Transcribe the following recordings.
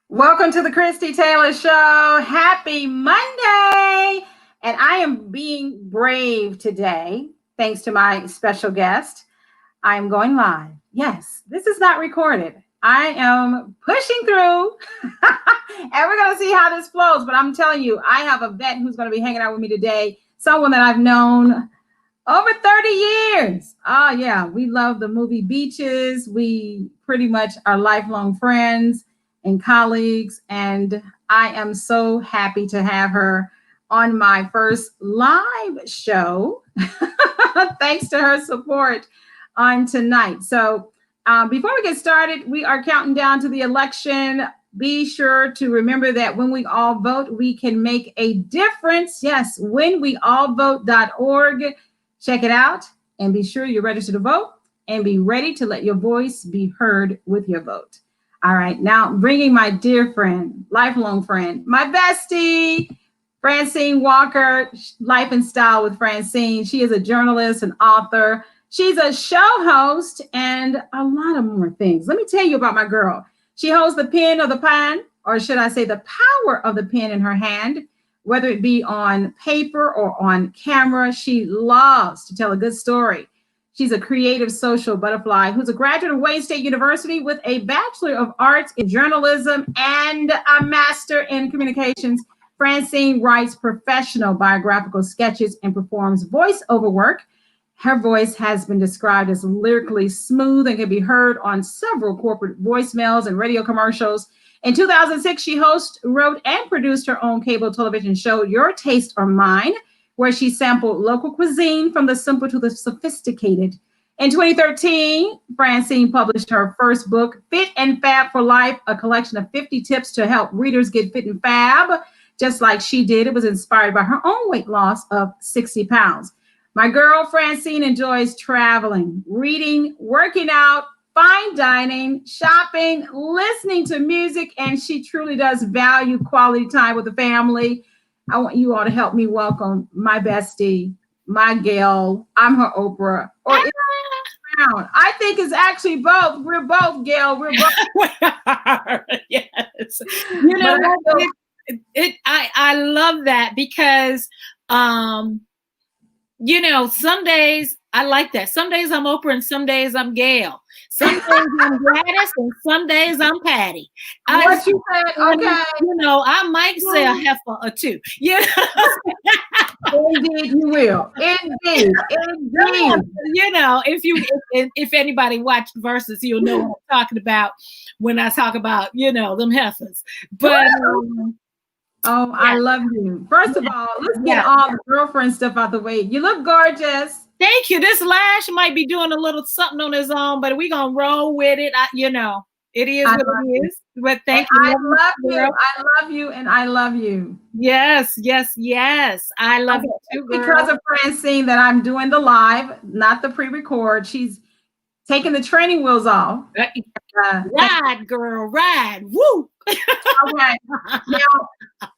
Welcome to the Christie Taylor Show. Happy Monday. And I am being brave today, thanks to my special guest. I am going live. Yes, this is not recorded. I am pushing through and we're going to see how this flows. But I'm telling you, I have a vet who's going to be hanging out with me today, someone that I've known over 30 years. Oh, yeah. We love the movie Beaches. We pretty much are lifelong friends and colleagues. And I am so happy to have her on my first live show, thanks to her support on tonight. So before we get started, we are counting down to the election. Be sure to remember that when we all vote, we can make a difference. Yes, whenweallvote.org. Check it out and be sure you're registered to vote and be ready to let your voice be heard with your vote. All right, now bringing my dear friend, lifelong friend, my bestie, Francyne Walker, Life and Style with Francyne. She is a journalist, an author. She's a show host and a lot of more things. Let me tell you about my girl. She holds the pen of the pen, or should I say the power of the pen in her hand, whether it be on paper or on camera. She loves to tell a good story. She's a creative social butterfly who's a graduate of Wayne State University with a Bachelor of Arts in Journalism and a Master in Communications. Francyne writes professional biographical sketches and performs voiceover work. Her voice has been described as lyrically smooth and can be heard on several corporate voicemails and radio commercials. In 2006, she hosted, wrote, and produced her own cable television show, Your Taste or Mine, where she sampled local cuisine from the simple to the sophisticated. In 2013, Francyne published her first book, Fit and Fab for Life, a collection of 50 tips to help readers get fit and fab, just like she did. It was inspired by her own weight loss of 60 pounds. My girl, Francyne, enjoys traveling, reading, working out, fine dining, shopping, listening to music, and she truly does value quality time with the family. I want you all to help me welcome my bestie, my Gail. I'm her Oprah. Or I think it's actually both. We're both, Gail. We're both. Yes. You know, I love that because, you know, some days I like that. Some days I'm Oprah and some days I'm Gail. Some days I'm Gladys and some days I'm Patty. What you said? Okay. You know, I might say a heifer or two. You know? Indeed, you will. Indeed. You know, if anybody watched Versus, you'll know what I'm talking about when I talk about, you know, them heifers. But oh, I love you. First of all, let's get all the girlfriend stuff out the way. You look gorgeous. Thank you. This lash might be doing a little something on his own, but we're going to roll with it. You know, it is what it is. But thank you. I love you. I love you. And I love you. Yes, yes, yes. I love you too, girl. Because of Francyne that I'm doing the live, not the pre-record. She's taking the training wheels off. Ride, girl, ride. Woo! Okay. Now,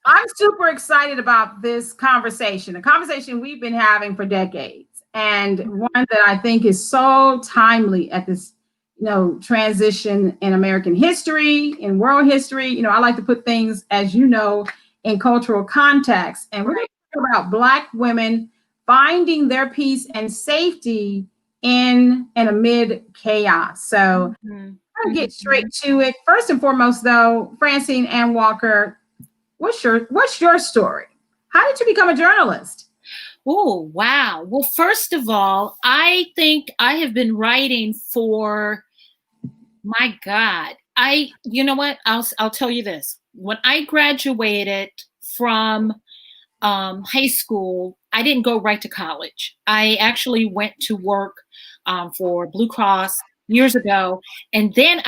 I'm super excited about this conversation, a conversation we've been having for decades, and one that I think is so timely at this, you know, transition in American history, in world history. You know, I like to put things, as you know, in cultural context, and we're going to talk about Black women finding their peace and safety in and amid chaos. So I'll get straight to it. First and foremost, though, Francyne Ann Walker, what's your story? How did you become a journalist? Oh, wow. Well, first of all, I think I have been writing for, my God, you know what? I'll tell you this. When I graduated from high school, I didn't go right to college. I actually went to work for Blue Cross years ago. And then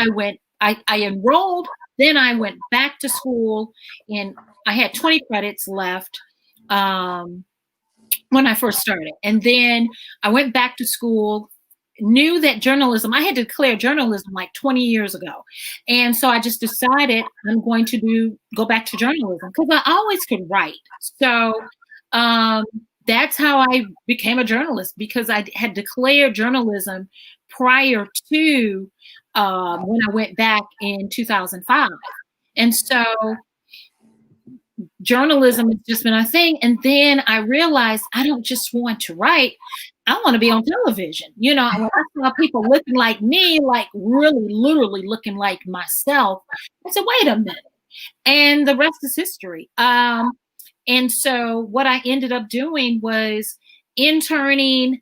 I enrolled, then I went back to school, and I had 20 credits left when I first started. And then I went back to school, knew that journalism, I had to declare journalism like 20 years ago. And so I just decided I'm going to go back to journalism because I always could write. So that's how I became a journalist, because I had declared journalism prior to when I went back in 2005. And so journalism has just been a thing. And then I realized I don't just want to write. I want to be on television. When I saw people looking like me, like really literally looking like myself, I said, wait a minute. And the rest is history. And so what I ended up doing was interning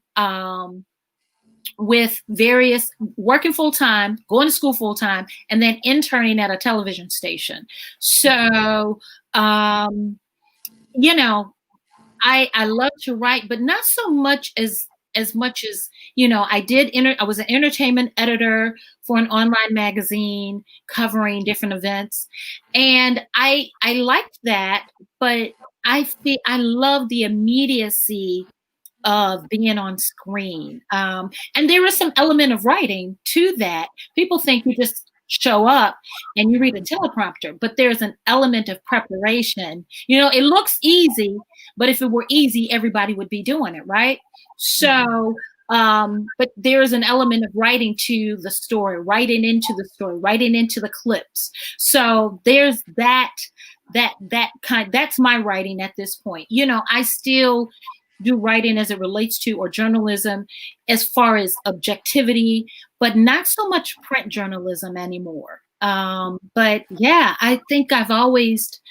with various, working full time, going to school full time, and then interning at a television station. So, I love to write, but not so much as much as, I was an entertainment editor for an online magazine covering different events. And I liked that, but I love the immediacy of being on screen. And there is some element of writing to that. People think you just show up and you read a teleprompter, but there's an element of preparation. It looks easy, but if it were easy, everybody would be doing it, right? So, but there's an element of writing to the story, writing into the story, writing into the clips. So there's that kind, that's my writing at this point. I still do writing as it relates to, or journalism as far as objectivity, but not so much print journalism anymore. But yeah, I think I've always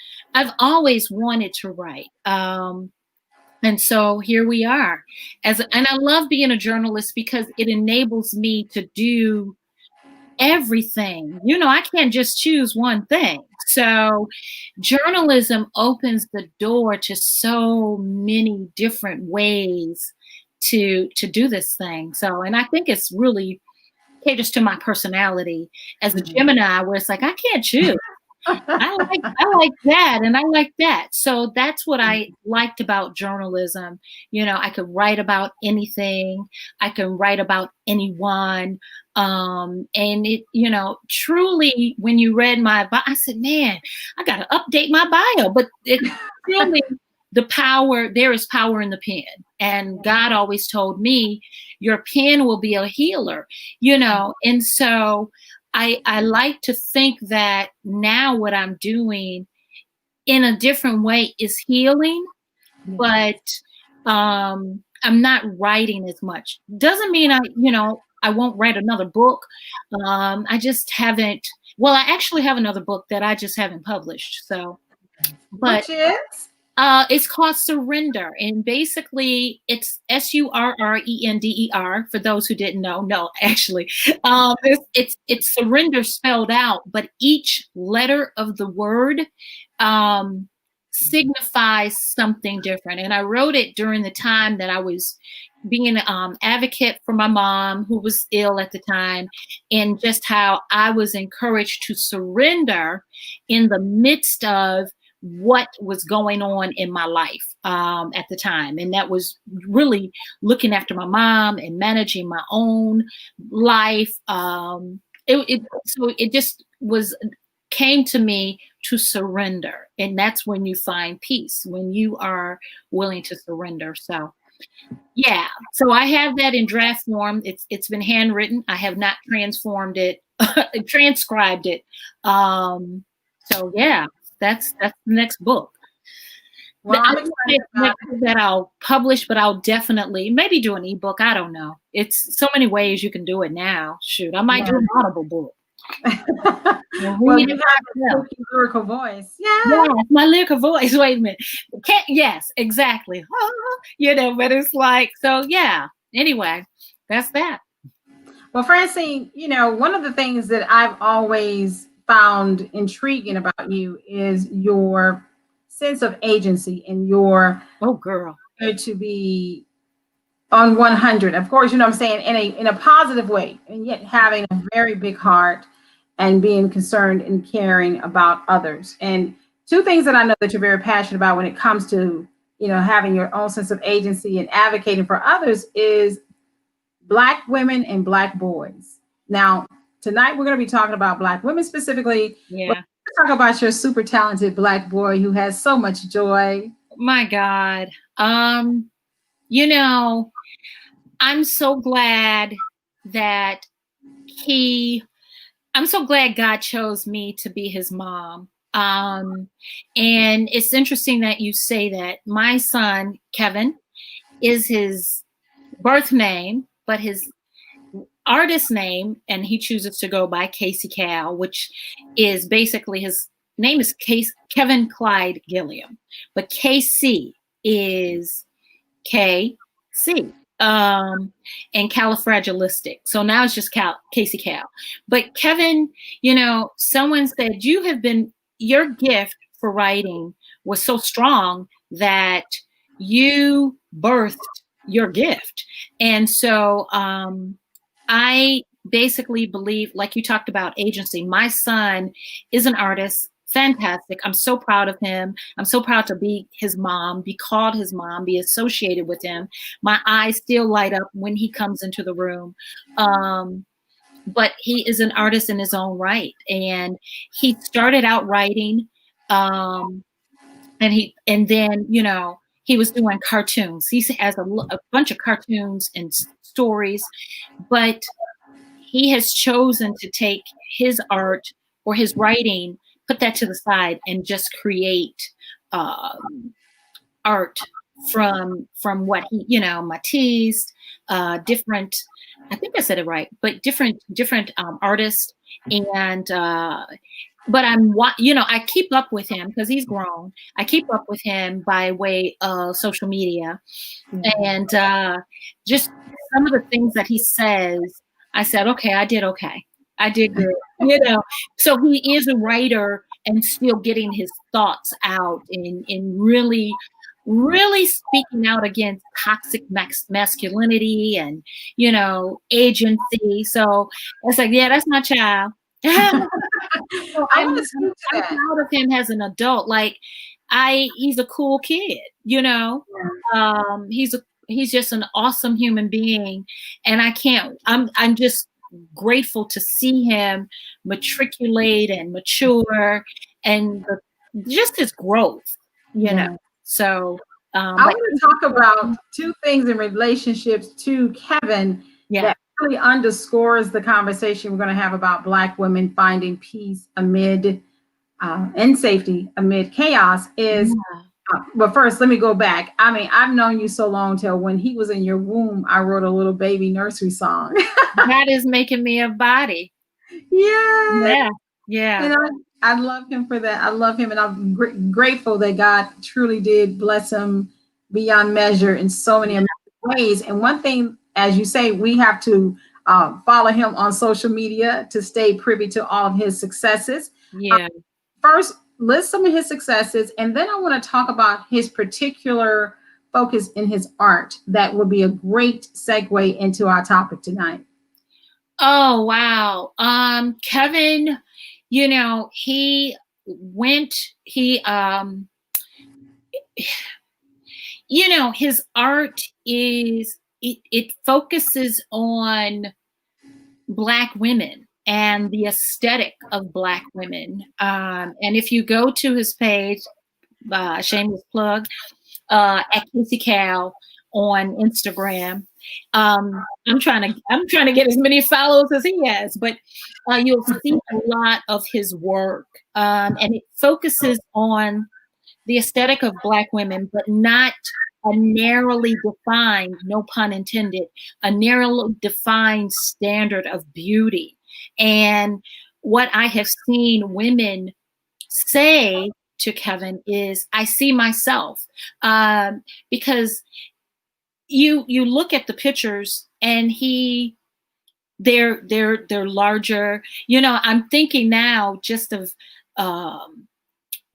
wanted to write. And so here we are. And I love being a journalist because it enables me to do everything. I can't just choose one thing. So journalism opens the door to so many different ways to do this thing. So, and I think it's really caters to my personality as a Gemini, where it's like, I can't choose. I like that and I like that. So that's what I liked about journalism. I could write about anything. I can write about anyone. And it, truly, when you read my bio, I said, man, I got to update my bio. But it really, there is power in the pen. And God always told me, your pen will be a healer, and so I like to think that now what I'm doing in a different way is healing, but I'm not writing as much. Doesn't mean I won't write another book. I just haven't. Well, I actually have another book that I just haven't published. So, but which is? It's called Surrender, and basically it's SURRENDER. For those who didn't know, no, actually, it's surrender spelled out, but each letter of the word signifies something different. And I wrote it during the time that I was being an advocate for my mom, who was ill at the time, and just how I was encouraged to surrender in the midst of what was going on in my life at the time. And that was really looking after my mom and managing my own life. So it just came to me to surrender. And that's when you find peace, when you are willing to surrender. So yeah, so I have that in draft form. It's been handwritten. I have not transcribed it. So yeah. That's the next book. Well, I'm excited that I'll publish, but I'll definitely maybe do an ebook. I don't know. It's so many ways you can do it now. Shoot, I might do an Audible book. Well, you have a lyrical voice. Yeah, my lyrical voice. Wait a minute. Yes, exactly. But it's like, so yeah. Anyway, that's that. Well, Francyne, one of the things that I've always found intriguing about you is your sense of agency and your to be on 100. Of course, I'm saying in a positive way, and yet having a very big heart and being concerned and caring about others. And two things that I know that you're very passionate about when it comes to having your own sense of agency and advocating for others is Black women and Black boys. Now, tonight, we're going to be talking about Black women specifically. Yeah. Talk about your super talented Black boy who has so much joy. My God. I'm so glad that I'm so glad God chose me to be his mom. And it's interesting that you say that. My son, Kevin, is his birth name, but his artist name, and he chooses to go by Casey Cal, which is basically his name is Kevin Clyde Gilliam, but KC is KC, and califragilistic. So now it's just Casey Cal. But Kevin, someone said your gift for writing was so strong that you birthed your gift. And so I basically believe, like you talked about agency, my son is an artist, fantastic. I'm so proud of him. I'm so proud to be his mom, be called his mom, be associated with him. My eyes still light up when he comes into the room. But he is an artist in his own right. And he started out writing, and then, he was doing cartoons. He has a bunch of cartoons and stories, but he has chosen to take his art or his writing, put that to the side, and just create art from what he, Matisse, different. I think I said it right, but different artists, and but I keep up with him because he's grown. I keep up with him by way of social media, and just some of the things that he says. I said, okay, I did okay. I did good, So he is a writer and still getting his thoughts out and really, really speaking out against toxic masculinity and, agency. So it's like, yeah, that's my child. So I'm proud of him as an adult. Like, he's a cool kid, he's just an awesome human being. And I'm just grateful to see him matriculate and mature and just his growth, So I want to talk about two things in relationships to Kevin that really underscores the conversation we're going to have about Black women finding peace amid and safety amid chaos is. But first, let me go back. I mean, I've known you so long till when he was in your womb, I wrote a little baby nursery song. That is making me a body. Yeah. And I love him for that. I love him, and I'm grateful that God truly did bless him beyond measure in so many ways. And one thing, as you say, we have to follow him on social media to stay privy to all of his successes. First, list some of his successes, and then I want to talk about his particular focus in his art. That would be a great segue into our topic tonight. Oh, wow. Kevin, his art it focuses on Black women and the aesthetic of Black women. And if you go to his page, shameless plug, at Casey Cal on Instagram, I'm trying to get as many followers as he has, but you'll see a lot of his work, and it focuses on the aesthetic of Black women, but not a narrowly defined, no pun intended, a narrowly defined standard of beauty. And what I have seen women say to Kevin is, I see myself, because you look at the pictures and they're larger. I'm thinking now just of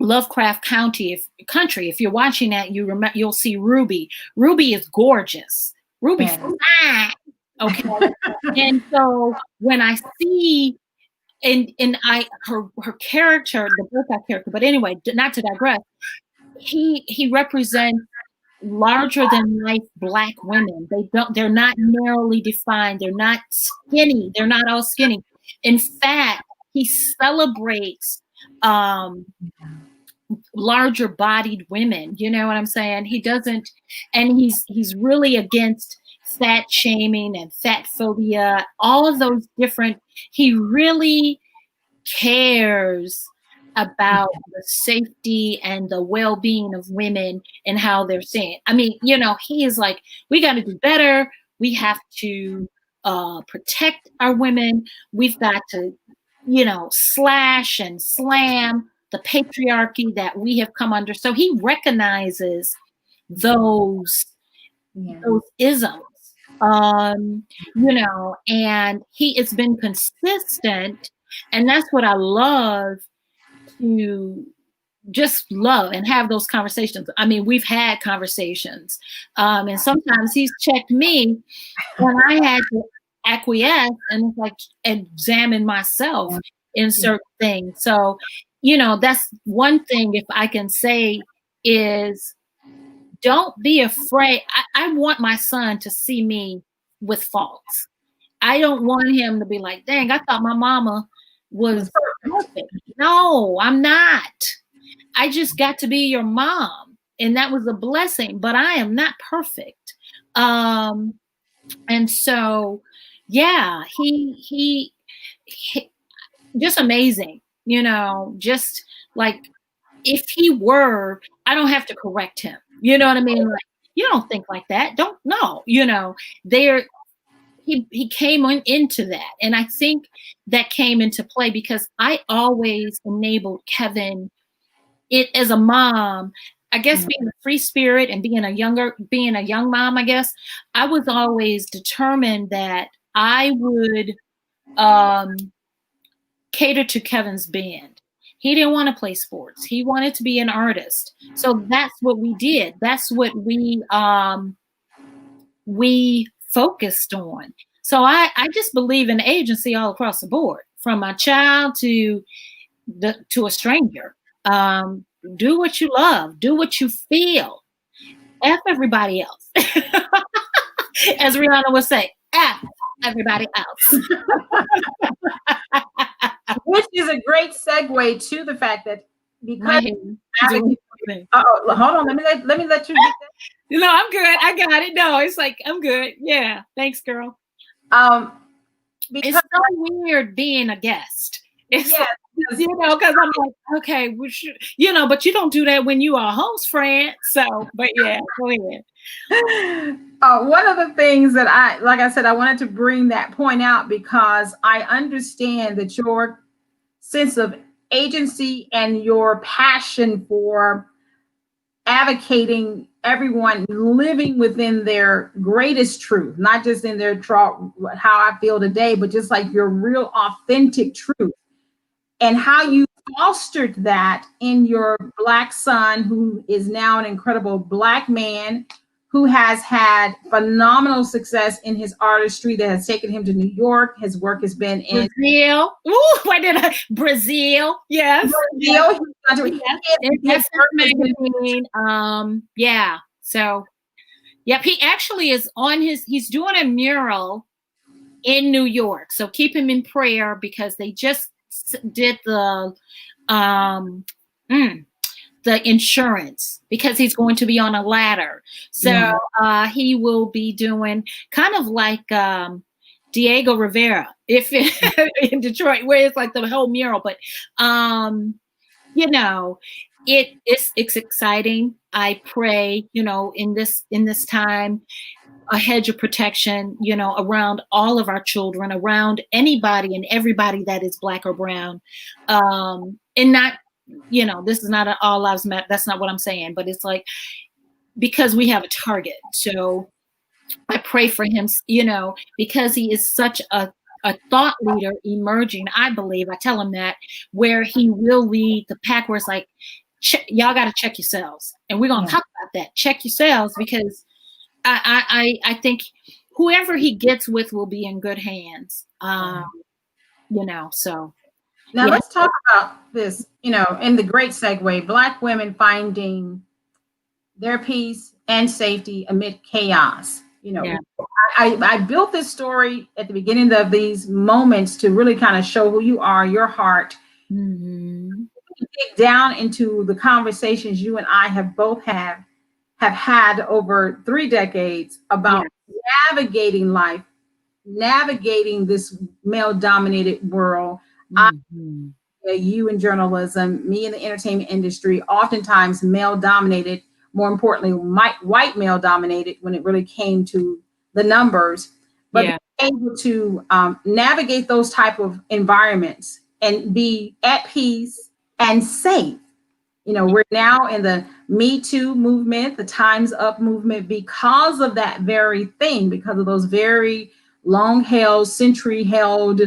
Lovecraft Country. If you're watching that, you'll see Ruby. Ruby is gorgeous. Ruby's fine. Okay. And so when I see her character, the breakout character, but anyway, not to digress, he represents larger than life Black women. They're not narrowly defined. They're not skinny. They're not all skinny. In fact, he celebrates larger bodied women. You know what I'm saying? He doesn't, and he's really against fat shaming and fat phobia, all of those different, he really cares about the safety and the well-being of women and how they're saying. I mean, he is like, we got to do better. We have to protect our women. We've got to, slash and slam the patriarchy that we have come under. So he recognizes those isms, and it's been consistent, and that's what I love, to just love and have those conversations. I mean, we've had conversations, and sometimes he's checked me when I had to acquiesce and like examine myself in certain things. So, that's one thing, if I can say, is don't be afraid. I want my son to see me with faults. I don't want him to be like, dang, I thought my mama was perfect. No, I'm not. I just got to be your mom, and that was a blessing, but I am not perfect. And so, yeah, he just amazing, just like, if he were, I don't have to correct him. You know what I mean? Like, you don't think like that. Don't know, he came into that. And I think that came into play because I always enabled Kevin as a mom. I guess being a free spirit and being a young mom, I guess I was always determined that I would cater to Kevin's band. He didn't want to play sports. He wanted to be an artist. So that's what we did. That's what we focused on. So I just believe in agency all across the board, from my child to a stranger. Do what you love. Do what you feel. F everybody else. As Rihanna would say, F everybody else. Which is a great segue to the fact that because hold on, let me let you get that. No, I'm good. I got it. No, it's like, I'm good. Yeah. Thanks, girl. Because it's so weird being a guest. It's because I'm like, okay, we should, but you don't do that when you are a host, friend. So, but yeah, go ahead. One of the things that I wanted to bring that point out, because I understand that your sense of agency and your passion for advocating everyone living within their greatest truth, not just in their how I feel today, but just like your real authentic truth, and how you fostered that in your Black son, who is now an incredible Black man who has had phenomenal success in his artistry that has taken him to New York. His work has been in Brazil. Ooh, why did I? Brazil. Yes. Brazil. Yes. Magazine. Yeah. So, yep. He actually is he's doing a mural in New York. So keep him in prayer, because they just did the insurance, because he's going to be on a ladder. So he will be doing kind of like Diego Rivera in Detroit, where it's like the whole mural. But it's exciting. I pray, in this time, a hedge of protection, around all of our children, around anybody and everybody that is Black or brown, and not. This is not an all lives matter. That's not what I'm saying, but it's like, because we have a target. So I pray for him, because he is such a thought leader emerging. I believe, I tell him that, where he will lead the pack, where it's like, y'all got to check yourselves. And we're going to talk about that. Check yourselves, because I think whoever he gets with will be in good hands. So. Now let's talk about this, in the great segue, Black women finding their peace and safety amid chaos. I built this story at the beginning of these moments to really kind of show who you are, your heart. Mm-hmm. Dig down into the conversations you and I have both have had over 3 decades about navigating life, navigating this male-dominated world. Mm-hmm. you in journalism, me in the entertainment industry, oftentimes male dominated, more importantly, white male dominated when it really came to the numbers. But Yeah. being able to navigate those type of environments and be at peace and safe. We're now in the Me Too movement, the Time's Up movement, because of that very thing, because of those very long held, century held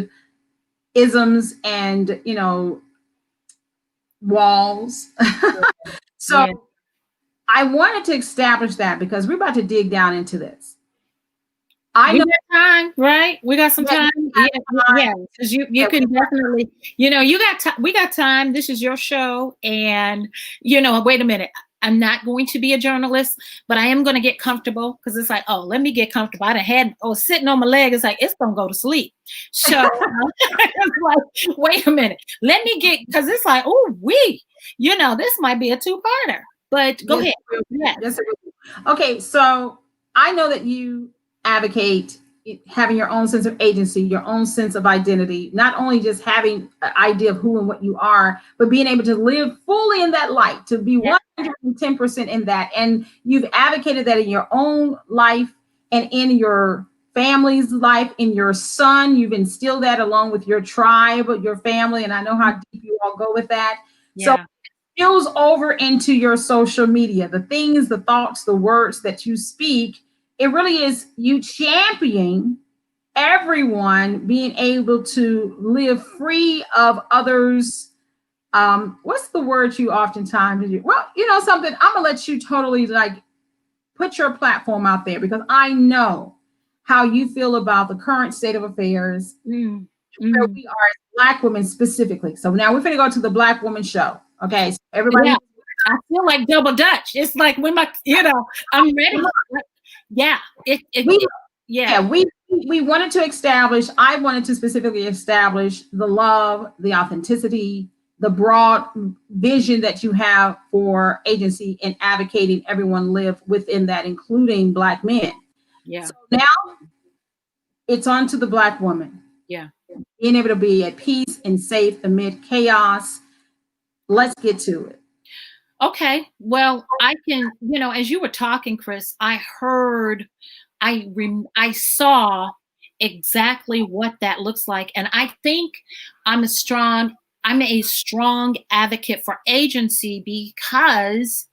isms and, walls. So Yeah. I wanted to establish that because we're about to dig down into this. I We know got time, right? We got some time. Yeah, because you can definitely, we got time. This is your show, and wait a minute. I'm not going to be a journalist, but I am going to get comfortable because it's like, oh, let me get comfortable. Sitting on my leg. It's like, it's going to go to sleep. So it's like, wait a minute. Let me because it's like, oh, this might be a two-parter, but go ahead. Yes. Okay. So I know that you advocate having your own sense of agency, your own sense of identity, not only just having an idea of who and what you are, but being able to live fully in that light, to be 110% in that. And you've advocated that in your own life and in your family's life, in your son. You've instilled that along with your tribe, your family. And I know how deep you all go with that. Yeah. So it spills over into your social media, the things, the thoughts, the words that you speak. It really is you championing everyone being able to live free of others. What's the word you oftentimes use? Well, something, I'm gonna let you totally put your platform out there, because I know how you feel about the current state of affairs where we are as Black women specifically. So now we're gonna go to the Black Woman Show. Okay, so everybody. Yeah. I feel like double Dutch. It's like when I'm ready. Yeah. We wanted to establish, I wanted to specifically establish the love, the authenticity, the broad vision that you have for agency and advocating everyone live within that, including Black men. Yeah. So now it's on to the Black woman. Yeah. Being able to be at peace and safe amid chaos. Let's get to it. Okay. Well, I can, as you were talking, Chris, I heard, I saw exactly what that looks like. And I think I'm a strong advocate for agency because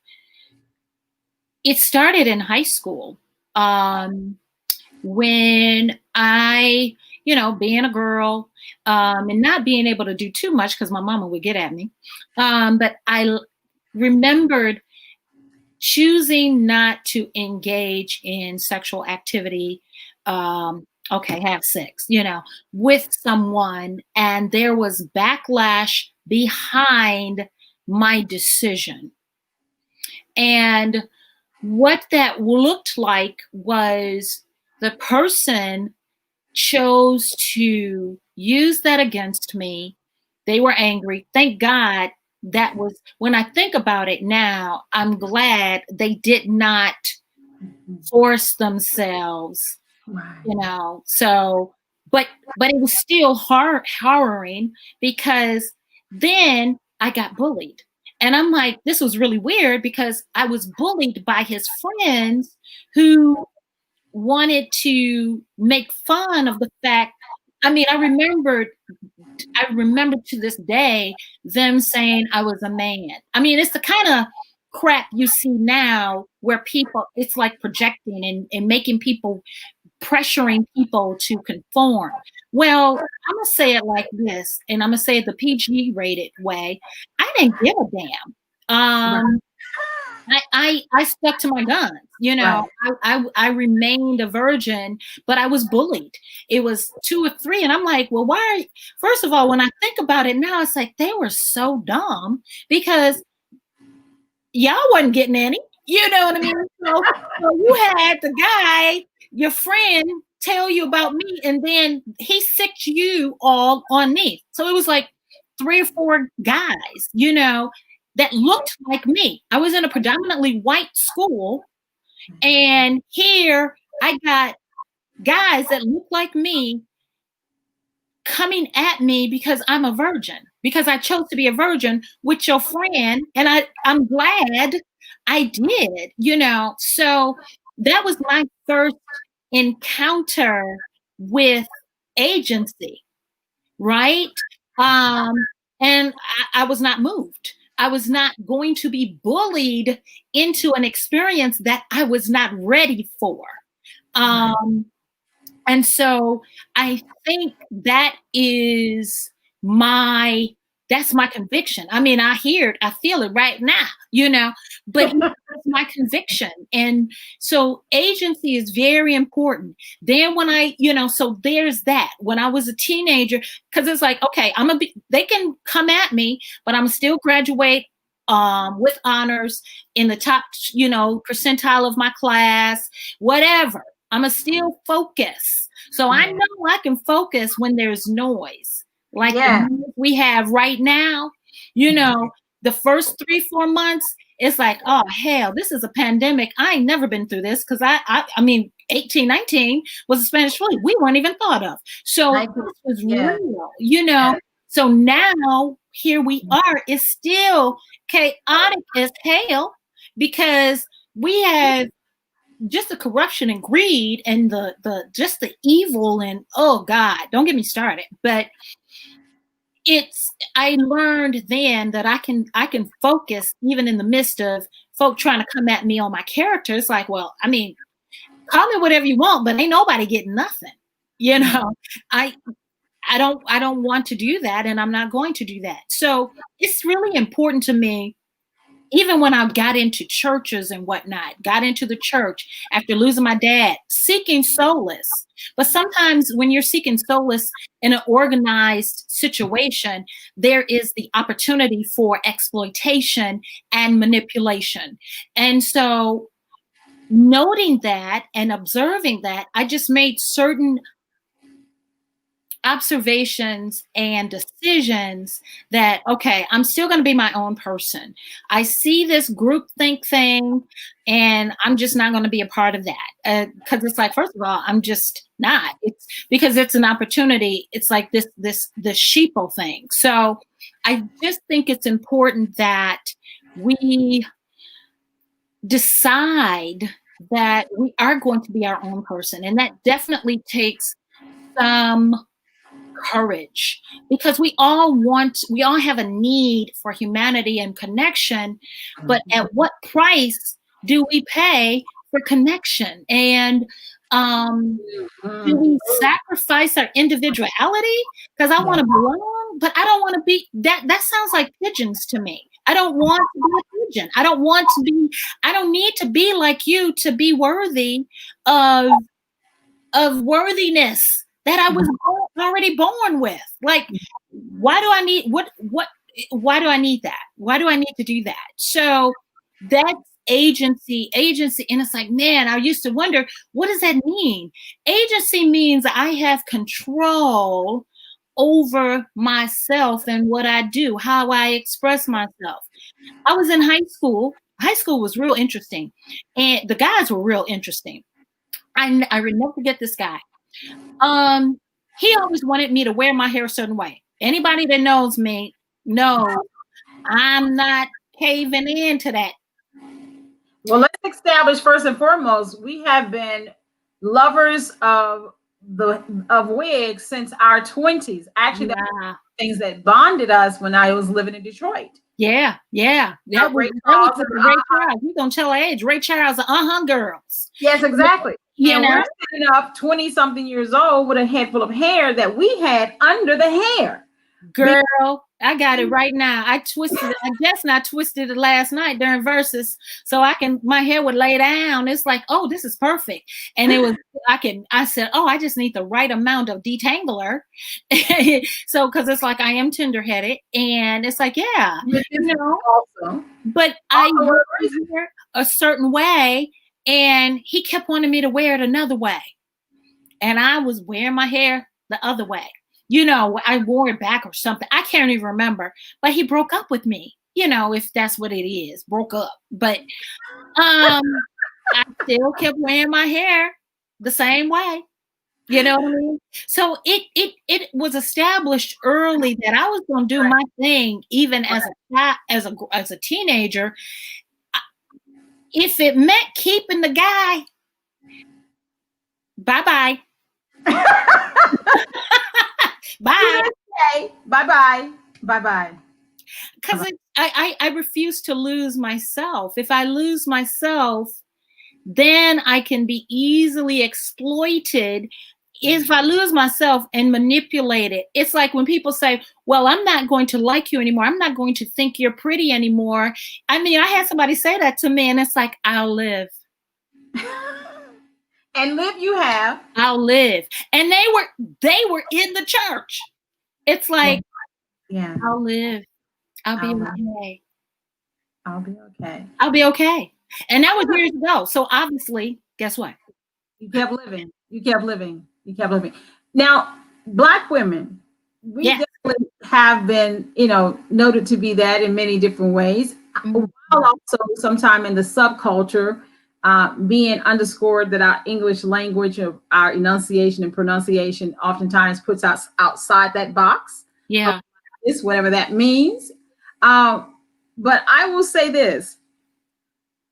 it started in high school. When I, being a girl, and not being able to do too much because my mama would get at me. But I remembered choosing not to engage in sexual activity, have sex, with someone. And there was backlash behind my decision. And what that looked like was the person chose to use that against me. They were angry. Thank God that was, when I think about it now, I'm glad they did not force themselves, so, but it was still harrowing because then I got bullied. And I'm like, this was really weird because I was bullied by his friends who wanted to make fun of the fact. I mean, I remember to this day them saying I was a man. I mean, it's the kind of crap you see now where people, it's like projecting and making people, pressuring people to conform. Well, I'm going to say it like this, and I'm going to say it the PG rated way. I didn't give a damn. I stuck to my guns, I remained a virgin, but I was bullied. It was 2 or 3. And I'm like, well, why? First of all, when I think about it now, it's like, they were so dumb because y'all wasn't getting any, you know what I mean? So you had the guy, your friend, tell you about me, and then he sicked you all on me. So it was like 3 or 4 guys, that looked like me. I was in a predominantly white school, and here I got guys that look like me coming at me because I'm a virgin, because I chose to be a virgin with your friend. And I'm glad I did, So that was my first encounter with agency, right? And I was not moved. I was not going to be bullied into an experience that I was not ready for. And so I think that's my conviction. I mean, I hear it, I feel it right now, but it's my conviction. And so agency is very important. Then when so there's that. When I was a teenager, because it's like, okay, they can come at me, but I'm still graduate with honors in the top, percentile of my class, whatever. I'm still focus. So I know I can focus when there's noise, like the noise we have right now. The first 3-4 months, it's like, oh hell, this is a pandemic. I ain't never been through this, because I mean 1819 was a Spanish flu. We weren't even thought of. So this was real, So now here we are. It's still chaotic as hell, because we have just the corruption and greed and just the evil, and oh God, don't get me started. But I learned then that I can focus even in the midst of folk trying to come at me on my character. It's like, well, I mean, call me whatever you want, but ain't nobody getting nothing. I don't want to do that, and I'm not going to do that. So it's really important to me. Even when I got into churches and whatnot, got into the church after losing my dad, seeking solace. But sometimes when you're seeking solace in an organized situation, there is the opportunity for exploitation and manipulation. And so noting that and observing that, I just made certain observations and decisions that, okay, I'm still going to be my own person. I see this groupthink thing, and I'm just not going to be a part of that. Because it's like, first of all, I'm just not. It's because it's an opportunity. It's like the sheeple thing. So I just think it's important that we decide that we are going to be our own person. And that definitely takes some courage, because we all have a need for humanity and connection, but at what price do we pay for connection? And do we sacrifice our individuality because I want to belong, but I don't want to be that sounds like pigeons to me. I don't want to be a pigeon. I don't need to be like you to be worthy of worthiness that I was already born with. Like, why do I need why do I need that? Why do I need to do that? So that's agency. And it's like, man, I used to wonder, what does that mean? Agency means I have control over myself and what I do, how I express myself. I was in high school. High school was real interesting, and the guys were real interesting. I will never forget this guy. He always wanted me to wear my hair a certain way. Anybody that knows me knows I'm not caving into that. Well, let's establish first and foremost, we have been lovers of wigs since our 20s. Actually, that was things that bonded us when I was living in Detroit. Yeah. That was Ray Charles. We're gonna tell our age. Ray Charles, girls. Yes, exactly. We're sitting up 20-something years old with a head full of hair that we had under the hair. Girl, I got it right now. I twisted it. I guess not twisted it last night during verses, so my hair would lay down. It's like, oh, this is perfect. And it was, I said, oh, I just need the right amount of detangler. So, because it's like I am tender-headed, and it's like, yeah, also. But I wear a certain way, and he kept wanting me to wear it another way, and I was wearing my hair the other way. I wore it back or something. I can't even remember. But he broke up with me, if that's what it is, broke up. But I still kept wearing my hair the same way. You know what I mean? So it was established early that I was going to do my thing, even as a teenager. If it meant keeping the guy, bye bye, bye. Bye bye. Bye bye. Because I refuse to lose myself. If I lose myself, then I can be easily exploited. If I lose myself and manipulate it, it's like when people say, well, I'm not going to like you anymore. I'm not going to think you're pretty anymore. I mean, I had somebody say that to me, and it's like, I'll live. And live you have. I'll live. And they were in the church. It's like, yeah. I'll live. I'll be okay. I'll be okay. I'll be okay. And that was years ago. So obviously, guess what? You kept living. You kept living. You kept living. Now, Black women, we definitely have been, noted to be that in many different ways. While also sometime in the subculture, being underscored that our English language, of our enunciation and pronunciation, oftentimes puts us outside that box. Yeah. It's whatever that means. But I will say this: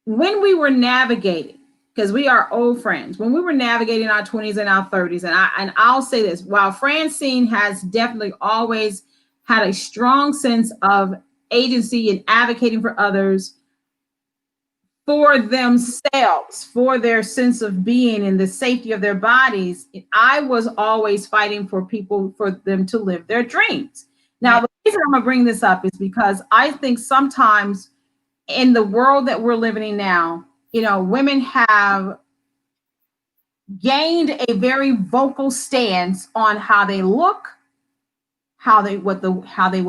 when we were navigating, because we are old friends, when we were navigating our 20s and our 30s, and I'll say this, while Francyne has definitely always had a strong sense of agency and advocating for others, for themselves, for their sense of being and the safety of their bodies, I was always fighting for people, for them to live their dreams. Now, the reason I'm gonna bring this up is because I think sometimes in the world that we're living in now, women have gained a very vocal stance on how they look, how they wear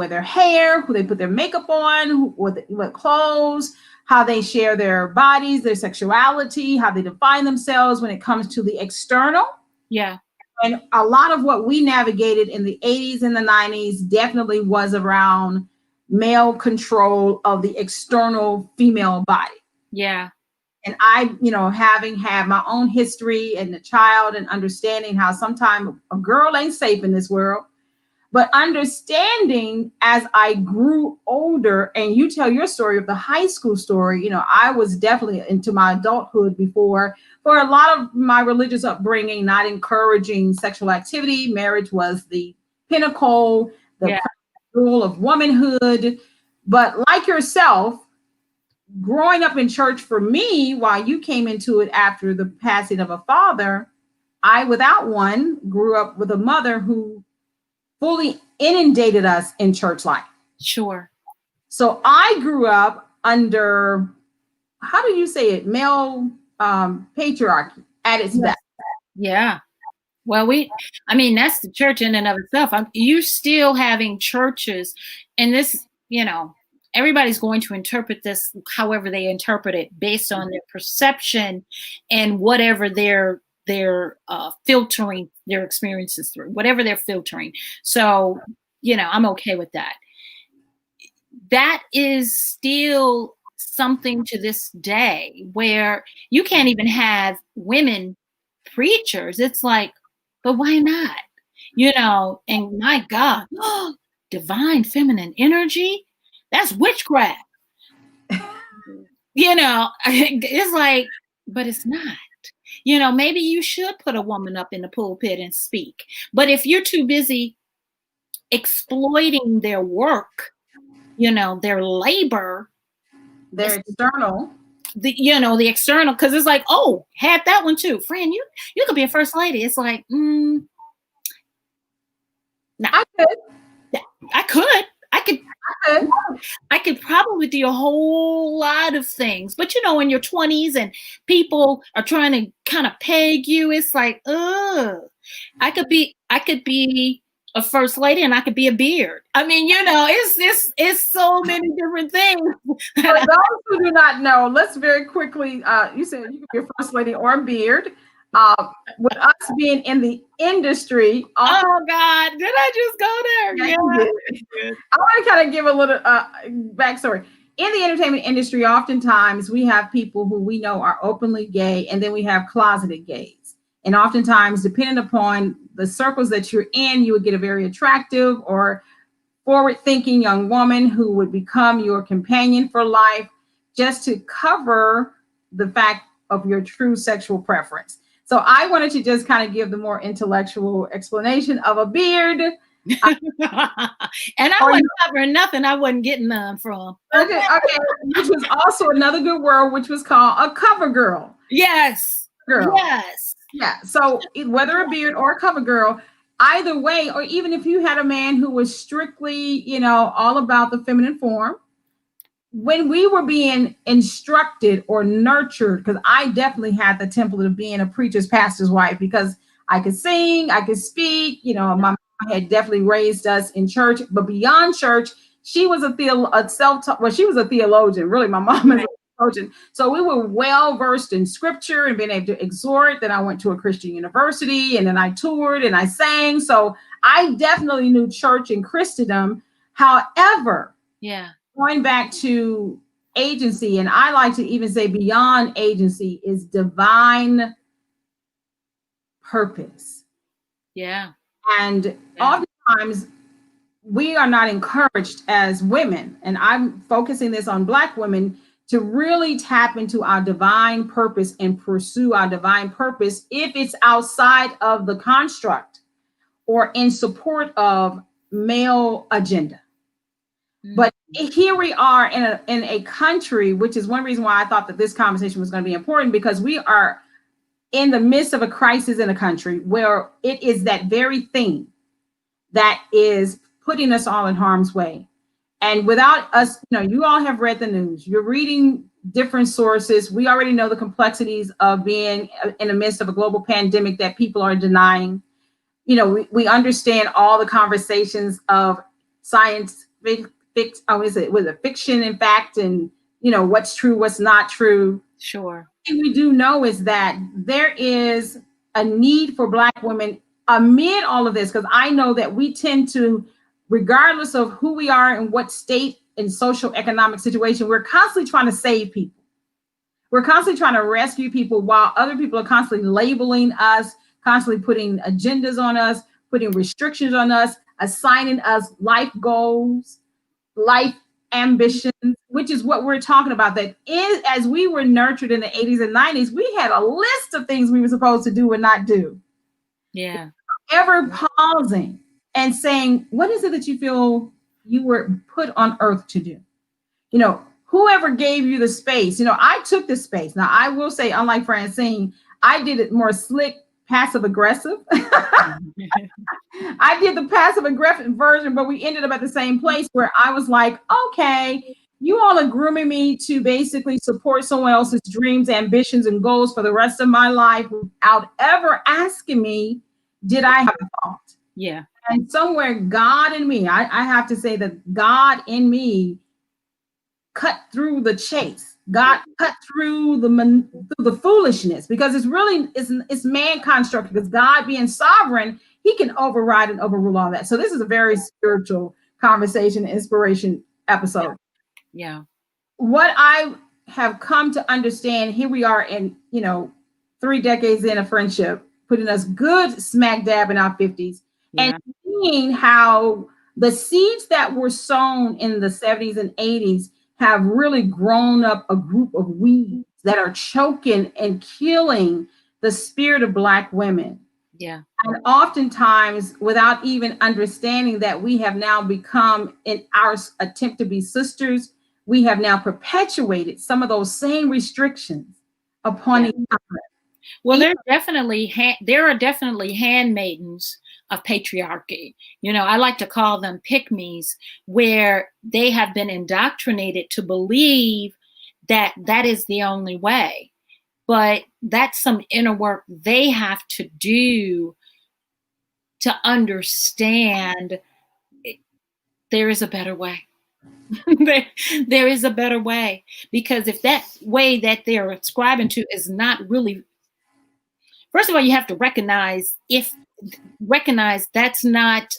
their hair, who they put their makeup on, what clothes, how they share their bodies, their sexuality, how they define themselves when it comes to the external. Yeah. And a lot of what we navigated in the 80s and the 90s definitely was around male control of the external female body. Yeah. And I, having had my own history and a child and understanding how sometimes a girl ain't safe in this world, but understanding as I grew older, and you tell your story of the high school story, I was definitely into my adulthood before, for a lot of my religious upbringing, not encouraging sexual activity. Marriage was the pinnacle, the rule of womanhood. But like yourself, growing up in church for me, while you came into it after the passing of a father, I, without one, grew up with a mother who fully inundated us in church life. Sure. So I grew up under, how do you say it, male patriarchy at its best. Yeah. Well, that's the church in and of itself. You're still having churches, and this, everybody's going to interpret this however they interpret it based on their perception and whatever they're filtering their experiences through, whatever they're filtering. So, I'm okay with that. That is still something to this day where you can't even have women preachers. It's like, but why not? And my God, divine feminine energy, that's witchcraft. It's like, but it's not. Maybe you should put a woman up in the pulpit and speak. But if you're too busy exploiting their work, their labor, their external, the external, because it's like, oh, had that one too. Friend, you could be a first lady. It's like, no. I could probably do a whole lot of things, but in your 20s and people are trying to kind of peg you, it's like, I could be a first lady and I could be a beard. I mean, it's so many different things. For those who do not know, let's very quickly, you said you could be a first lady or a beard. With us being in the industry. Oh God, did I just go there? Yeah. I want to kind of give a little backstory. In the entertainment industry, oftentimes we have people who we know are openly gay, and then we have closeted gays. And oftentimes, depending upon the circles that you're in, you would get a very attractive or forward-thinking young woman who would become your companion for life, just to cover the fact of your true sexual preference. So I wanted to just kind of give the more intellectual explanation of a beard. And I wasn't covering nothing I wasn't getting none from. Okay. Which was also another good word, which was called a cover girl. Yes. Girl. Yes. Yeah. So whether a beard or a cover girl, either way, or even if you had a man who was strictly, all about the feminine form, when we were being instructed or nurtured, because I definitely had the template of being a preacher's pastor's wife, because I could sing, I could speak, my mom had definitely raised us in church, but beyond church, she was she was a theologian. Really, my mom is a theologian. So we were well versed in scripture and being able to exhort. Then I went to a Christian university, and then I toured and I sang. So I definitely knew church and Christendom. However, going back to agency, and I like to even say beyond agency, is divine purpose. Yeah. And oftentimes we are not encouraged as women, and I'm focusing this on Black women, to really tap into our divine purpose and pursue our divine purpose if it's outside of the construct or in support of male agenda. But here we are in a country, which is one reason why I thought that this conversation was going to be important, because we are in the midst of a crisis in a country where it is that very thing that is putting us all in harm's way. And without us, you all have read the news, you're reading different sources. We already know the complexities of being in the midst of a global pandemic that people are denying. We understand all the conversations of science fiction and fact, and what's true, what's not true. Sure. What we do know is that there is a need for Black women amid all of this, because I know that we tend to, regardless of who we are and what state and social economic situation, we're constantly trying to save people. We're constantly trying to rescue people, while other people are constantly labeling us, constantly putting agendas on us, putting restrictions on us, assigning us life goals, life ambitions, which is what we're talking about. That is, as we were nurtured in the 80s and 90s, we had a list of things we were supposed to do and not do. Yeah. Ever pausing and saying, what is it that you feel you were put on earth to do? Whoever gave you the space, I took the space. Now, I will say, unlike Francyne, I did it more slick, passive aggressive. I did the passive aggressive version, but we ended up at the same place where I was like, okay, you all are grooming me to basically support someone else's dreams, ambitions, and goals for the rest of my life without ever asking me, did I have a thought? Yeah. And somewhere God in me, I have to say that God in me cut through the chase. God cut through the foolishness, because it's man construct, because God being sovereign, he can override and overrule all that. So this is a very spiritual conversation, inspiration episode. Yeah. What I have come to understand, here we are in, 3 decades in a friendship, putting us good smack dab in our 50s, and seeing how the seeds that were sown in the 70s and 80s have really grown up a group of weeds that are choking and killing the spirit of Black women. Yeah. And oftentimes, without even understanding that we have now become, in our attempt to be sisters, we have now perpetuated some of those same restrictions upon each other. Well, there are definitely handmaidens of patriarchy. I like to call them pick-me's, where they have been indoctrinated to believe that that is the only way. But that's some inner work they have to do to understand there is a better way. There is a better way, because if that way that they're ascribing to is not really, first of all, you have to recognize that's not,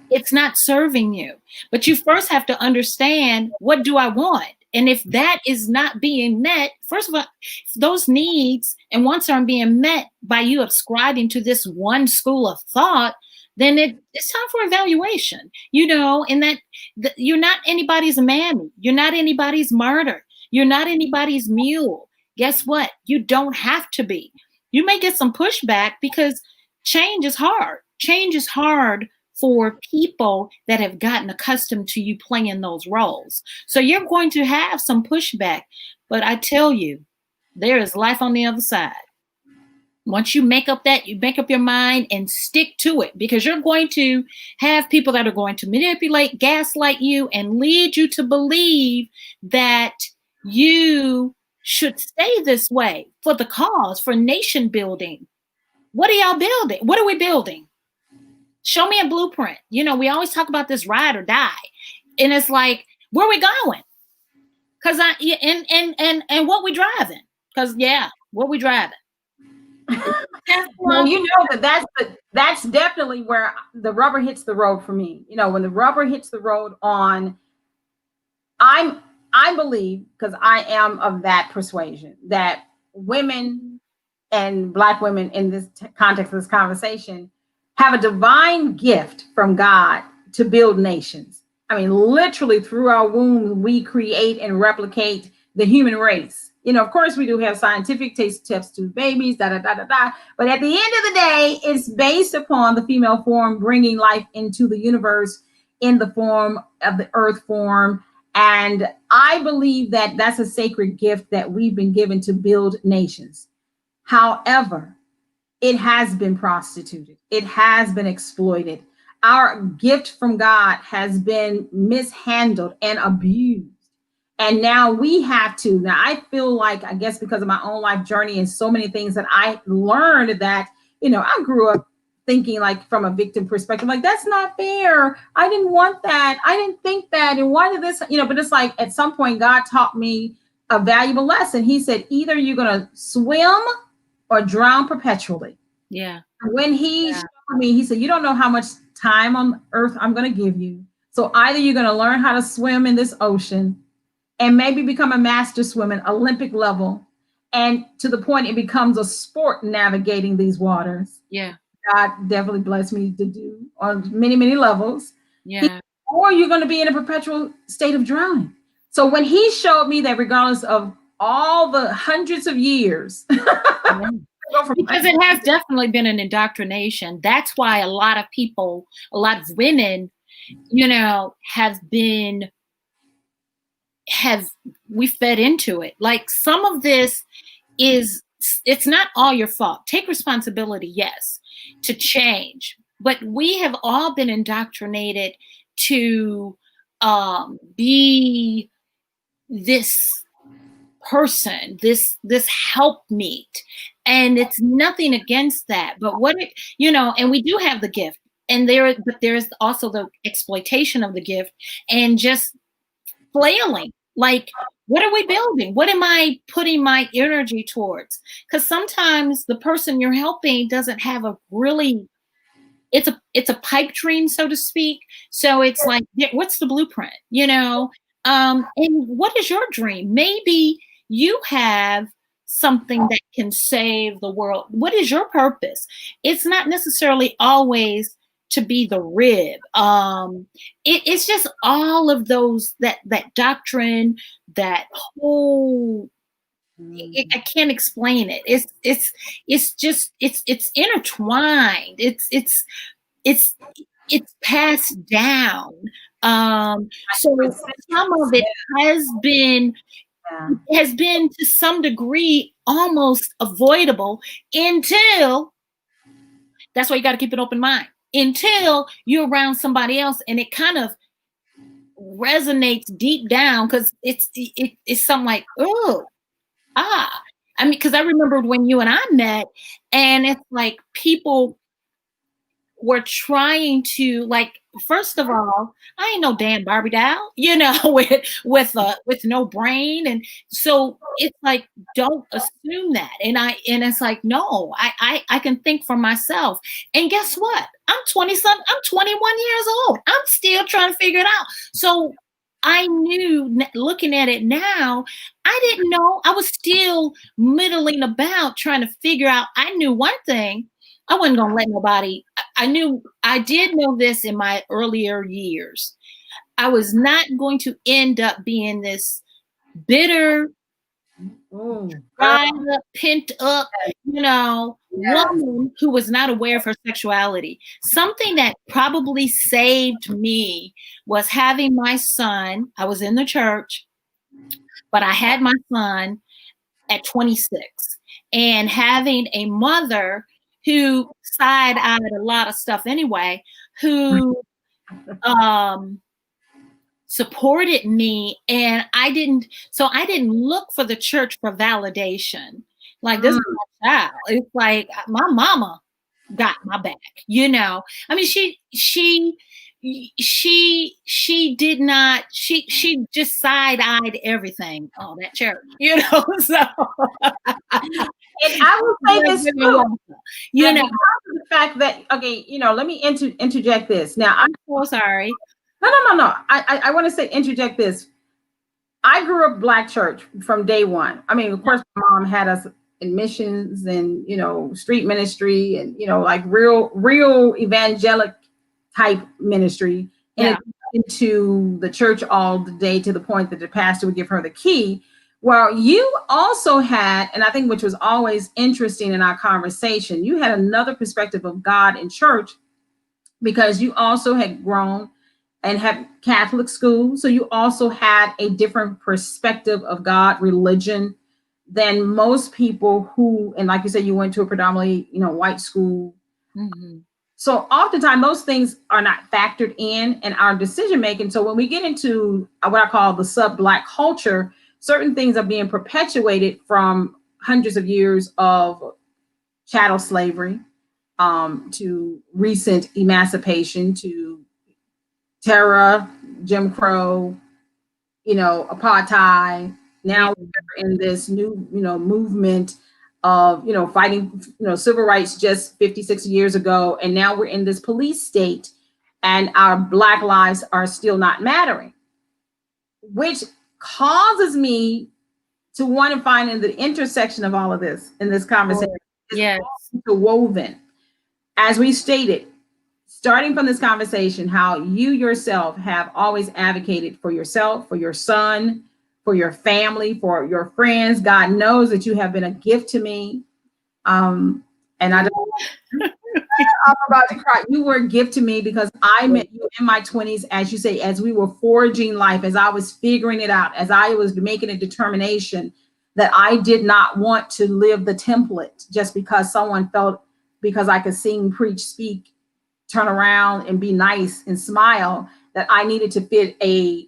it's not serving you. But you first have to understand, what do I want? And if that is not being met, first of all, if those needs and wants aren't being met by you ascribing to this one school of thought, then it's time for evaluation, and that you're not anybody's mammy. You're not anybody's martyr. You're not anybody's mule. Guess what? You don't have to be. You may get some pushback because change is hard. Change is hard for people that have gotten accustomed to you playing those roles. So you're going to have some pushback, but I tell you, there is life on the other side. Once you make up your mind and stick to it, because you're going to have people that are going to manipulate, gaslight you, and lead you to believe that you should stay this way for the cause, for nation building. What are y'all building? What are we building? Show me a blueprint. We always talk about this ride or die. And it's like, where are we going? Cause and what we driving? Cause what we driving? Well, that's definitely where the rubber hits the road for me. When the rubber hits the road I believe, because I am of that persuasion, that women and Black women in this context of this conversation have a divine gift from God to build nations. I mean, literally through our womb, we create and replicate the human race. Of course, we do have scientific tests to babies, But at the end of the day, it's based upon the female form bringing life into the universe in the form of the earth form. And I believe that that's a sacred gift that we've been given to build nations. However, it has been prostituted. It has been exploited. Our gift from God has been mishandled and abused. And now we have to. Now, I feel like, I guess because of my own life journey and so many things that I learned that, I grew up thinking like from a victim perspective, like, that's not fair. I didn't want that. I didn't think that. And why did this, but it's like at some point, God taught me a valuable lesson. He said, either you're going to swim or drown perpetually. Yeah. When he showed me, he said, you don't know how much time on earth I'm going to give you. So either you're going to learn how to swim in this ocean and maybe become a master swimmer, Olympic level, and to the point it becomes a sport navigating these waters. Yeah. God definitely blessed me to do on many, many levels. Yeah. Or you're going to be in a perpetual state of drowning. So when he showed me that regardless of all the hundreds of years, because it has definitely been an indoctrination. That's why a lot of people, a lot of women, we fed into it. Like some of this it's not all your fault. Take responsibility, yes, to change. But we have all been indoctrinated to be this person, this helpmeet. And it's nothing against that. But and we do have the gift. And there's also the exploitation of the gift and just flailing. Like, what are we building? What am I putting my energy towards? Because sometimes the person you're helping doesn't have it's a pipe dream, so to speak. So it's like, what's the blueprint? And what is your dream? Maybe you have something that can save the world. What is your purpose? It's not necessarily always to be the rib. It's just all of those, that doctrine, that whole, I can't explain it. It's intertwined. It's passed down. So some of it has been to some degree almost avoidable until, that's why you got to keep an open mind, until you're around somebody else and it kind of resonates deep down, because it's something like, I mean, because I remembered when you and I met, and it's like people were trying to, like, first of all, I ain't no damn Barbie doll, with no brain. And so it's like, don't assume that. And it's like, no, I can think for myself. And guess what? I'm 21 years old. I'm still trying to figure it out. So I knew, looking at it now, I didn't know. I was still middling about trying to figure out. I knew one thing. I wasn't going to let nobody. I did know this in my earlier years. I was not going to end up being this bitter, dried up, pent up, woman who was not aware of her sexuality. Something that probably saved me was having my son. I was in the church, but I had my son at 26, and having a mother who side-eyed a lot of stuff anyway, who supported me, and I didn't look for the church for validation. Like, this is my child. It's like my mama got my back, I mean, she did not, she just side-eyed everything. Oh, that church, so. And I will say this too, the fact that, okay, let me interject this. Now, I'm so sorry. No. I want to say, interject this. I grew up Black church from day one. I mean, of course, my mom had us in missions and, street ministry and, like real evangelic type ministry. And into the church all the day, to the point that the pastor would give her the key. Well, you also had, and I think which was always interesting in our conversation, you had another perspective of God in church, because you also had grown and had Catholic school. So you also had a different perspective of God, religion, than most people who, and like you said, you went to a predominantly, white school. Mm-hmm. So oftentimes those things are not factored in our decision making. So when we get into what I call the sub-Black culture, certain things are being perpetuated from hundreds of years of chattel slavery, to recent emancipation, to terror, Jim Crow, apartheid. Now we're in this new, movement of, fighting, civil rights just 56 years ago. And now we're in this police state, and our Black lives are still not mattering, which causes me to want to find in the intersection of all of this in this conversation. Yes. Interwoven, as we stated, starting from this conversation, how you yourself have always advocated for yourself, for your son, for your family, for your friends. God knows that you have been a gift to me. And I don't, I'm about to cry. You were a gift to me, because I met you in my 20s, as you say, as we were forging life, as I was figuring it out, as I was making a determination that I did not want to live the template just because someone felt, because I could sing, preach, speak, turn around and be nice and smile, that I needed to fit a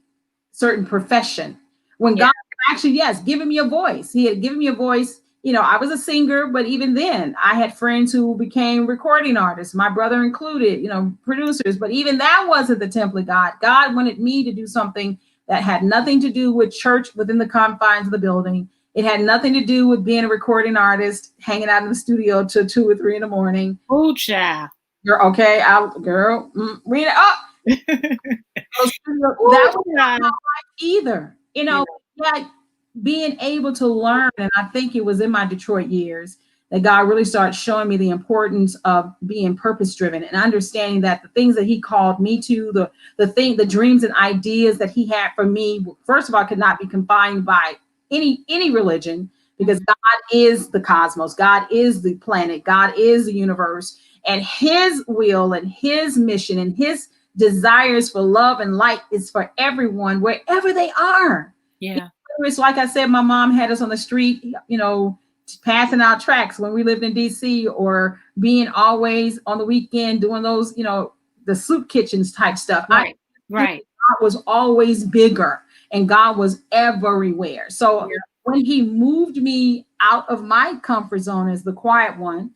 certain profession. When God actually, given me a voice. He had given me a voice. I was a singer, but even then I had friends who became recording artists, my brother included, producers, but even that wasn't the template. God wanted me to do something that had nothing to do with church within the confines of the building. It had nothing to do with being a recording artist, hanging out in the studio till 2 or 3 in the morning. Oh, child. You're okay. Read it up. That was not my life either. Being able to learn, and I think it was in my Detroit years that God really started showing me the importance of being purpose driven and understanding that the things that He called me to, the dreams and ideas that He had for me, first of all, could not be confined by any religion, because God is the cosmos, God is the planet, God is the universe, and His will and His mission and His desires for love and light is for everyone, wherever they are. Yeah. It's like I said, my mom had us on the street, passing out tracts when we lived in DC, or being always on the weekend doing those, the soup kitchens type stuff. Right. God was always bigger, and God was everywhere. So when He moved me out of my comfort zone as the quiet one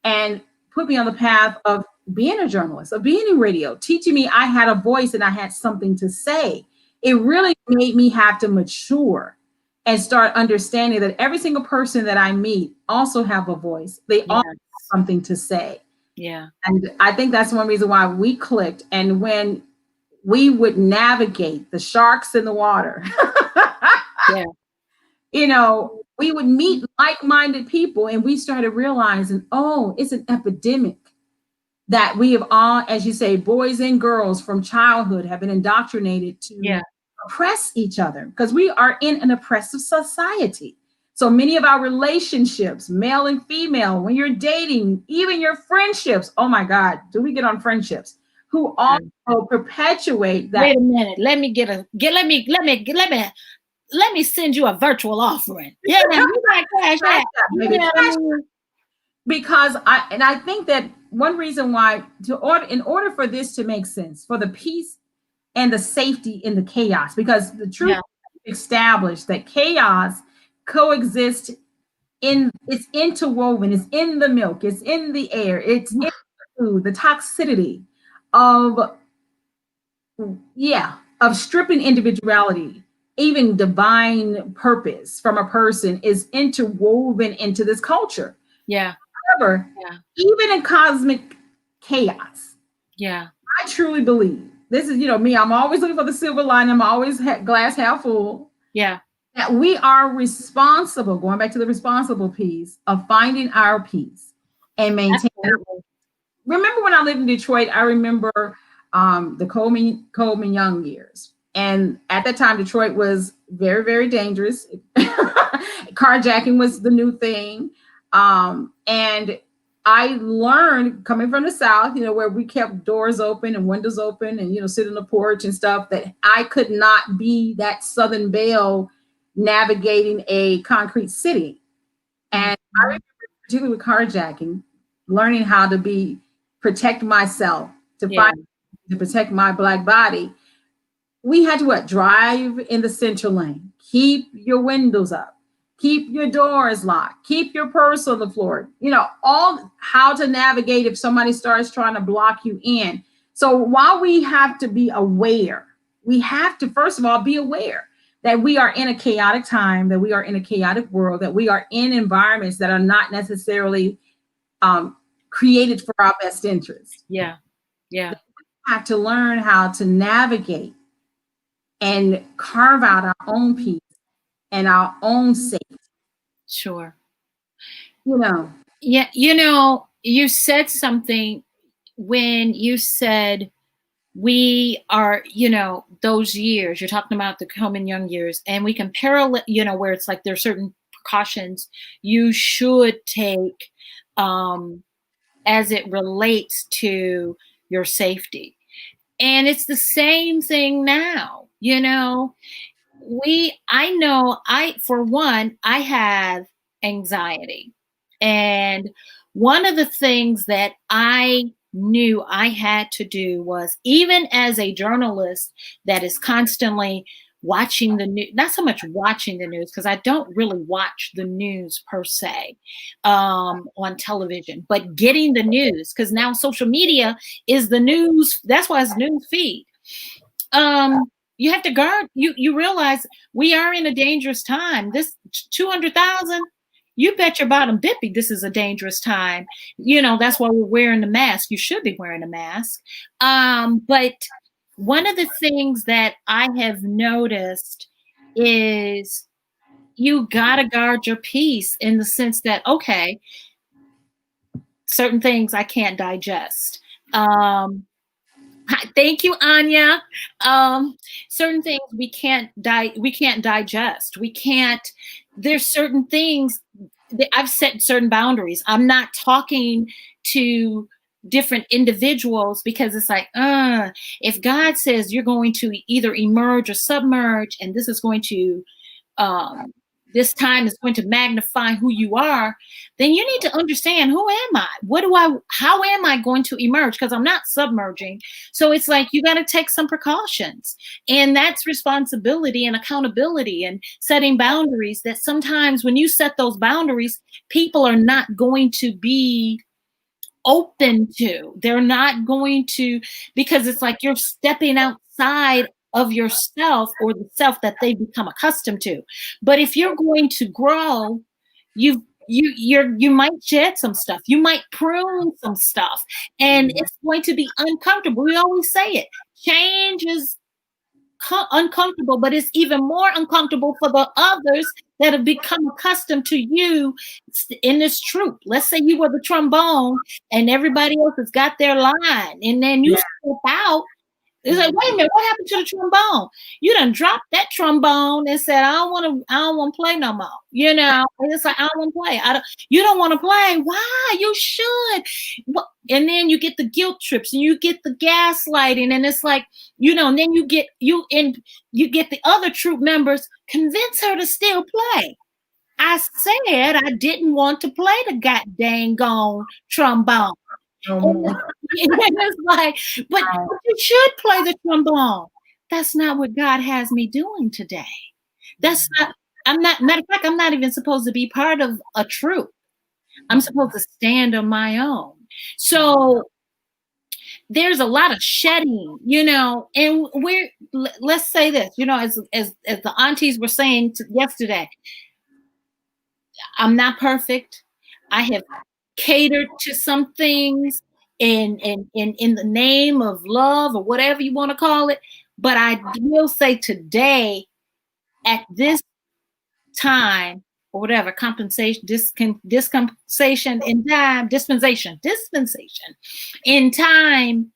and put me on the path of being a journalist, of being in radio, teaching me I had a voice and I had something to say, it really made me have to mature and start understanding that every single person that I meet also have a voice. They all have something to say. Yeah. And I think that's one reason why we clicked. And when we would navigate the sharks in the water. Yeah. You know, we would meet like-minded people, and we started realizing, oh, it's an epidemic that we have all, as you say, boys and girls from childhood have been indoctrinated to oppress each other, because we are in an oppressive society. So many of our relationships, male and female, when you're dating, even your friendships, oh my God, do we get on friendships who also perpetuate that? Wait a minute. Let me send you a virtual offering. Yeah, you got cash out. Because I think that one reason why in order for this to make sense, for the peace and the safety in the chaos, because the truth established that chaos coexists it's interwoven, it's in the milk, it's in the air, it's in the food, the toxicity of stripping individuality, even divine purpose from a person is interwoven into this culture. Yeah. However, even in cosmic chaos, I truly believe, this is, me, I'm always looking for the silver lining, I'm always glass half full. Yeah. That we are responsible, going back to the responsible piece, of finding our peace and maintaining. Remember when I lived in Detroit, I remember the Coleman Young years. And at that time, Detroit was very, very dangerous. Carjacking was the new thing. And I learned, coming from the South, where we kept doors open and windows open and, sit on the porch and stuff, that I could not be that Southern belle navigating a concrete city. And I remember, particularly with carjacking, learning how to protect myself, to protect my Black body. We had to drive in the center lane, keep your windows up, keep your doors locked, keep your purse on the floor, all how to navigate if somebody starts trying to block you in. So while we have to be aware, we have to, first of all, be aware that we are in a chaotic time, that we are in a chaotic world, that we are in environments that are not necessarily created for our best interest. Yeah. Yeah. We have to learn how to navigate and carve out our own peace and our own safety. Sure. Yeah. You said something when you said we are, those years, you're talking about the Coleman Young years, and we can parallel, where it's like there are certain precautions you should take as it relates to your safety. And it's the same thing now, for one, I have anxiety. And one of the things that I knew I had to do was, even as a journalist that is constantly watching the news, not so much watching the news, because I don't really watch the news per se on television, but getting the news, because now social media is the news. That's why it's news feed. You have to guard, you realize we are in a dangerous time. This 200,000, you bet your bottom bippy this is a dangerous time. That's why we're wearing the mask. You should be wearing a mask. But one of the things that I have noticed is you gotta guard your peace, in the sense that, okay, certain things I can't digest. Thank you, Anya. Certain things we can't digest. There's certain things that I've set certain boundaries. I'm not talking to different individuals, because it's like, if God says you're going to either emerge or submerge, and this is going to, this time is going to magnify who you are, then you need to understand, who am I? How am I going to emerge? Because I'm not submerging. So it's like, you got to take some precautions, and that's responsibility and accountability and setting boundaries, that sometimes when you set those boundaries, people are not going to be open to. They're not going to, because it's like you're stepping outside of yourself, or the self that they become accustomed to. But if you're going to grow, you might shed some stuff, you might prune some stuff, and it's going to be uncomfortable. We always say it, change is uncomfortable, but it's even more uncomfortable for the others that have become accustomed to you in this troop. Let's say you were the trombone and everybody else has got their line, and then you step out. It's like, wait a minute, what happened to the trombone? You done dropped that trombone and said, I don't want to play no more. You know, and it's like, I don't want to play. You don't want to play. Why? You should. And then you get the guilt trips and you get the gaslighting, and it's like, you know, and then you get the other troop members, convince her to still play. I said I didn't want to play the goddamn gone trombone. And it's like, but you should play the trombone. That's not what God has me doing today. That's not, matter of fact, I'm not even supposed to be part of a troop. I'm supposed to stand on my own. So there's a lot of shedding, you know, and let's say this, you know, as the aunties were saying yesterday, I'm not perfect. I have catered to some things in the name of love or whatever you want to call it. But I will say today, at this time, or whatever, dispensation in time,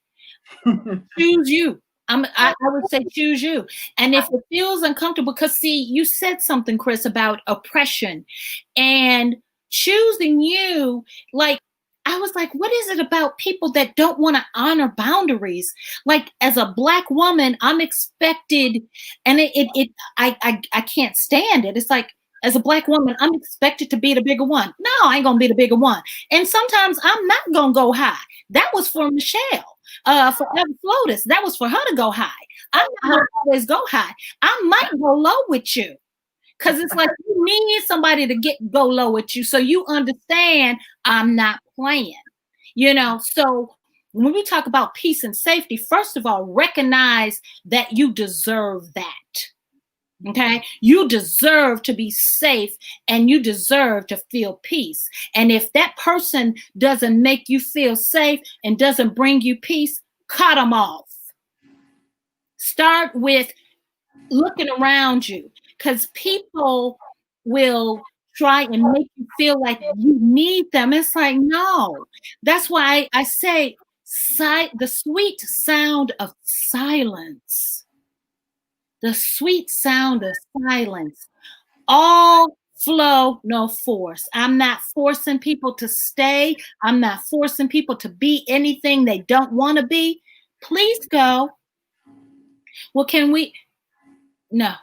choose you. I would say choose you. And if it feels uncomfortable, because see, you said something, Chris, about oppression and choosing you. Like, I was like, what is it about people that don't want to honor boundaries? Like, as a Black woman, I'm expected, and I can't stand it. It's like, as a Black woman, I'm expected to be the bigger one. No, I ain't gonna be the bigger one. And sometimes I'm not gonna go high. That was for Michelle. For Eva Flotus, that was for her to go high. I'm not gonna always go high. I might go low with you, because it's like you need somebody to go low with you, so you understand I'm not playing. You know, so when we talk about peace and safety, first of all, recognize that you deserve that. Okay, you deserve to be safe and you deserve to feel peace. And if that person doesn't make you feel safe and doesn't bring you peace, cut them off. Start with looking around you, because people will try and make you feel like you need them. It's like, no. That's why I say the sweet sound of silence. The sweet sound of silence. All flow, no force. I'm not forcing people to stay. I'm not forcing people to be anything they don't want to be. Please go. Well, can we? No.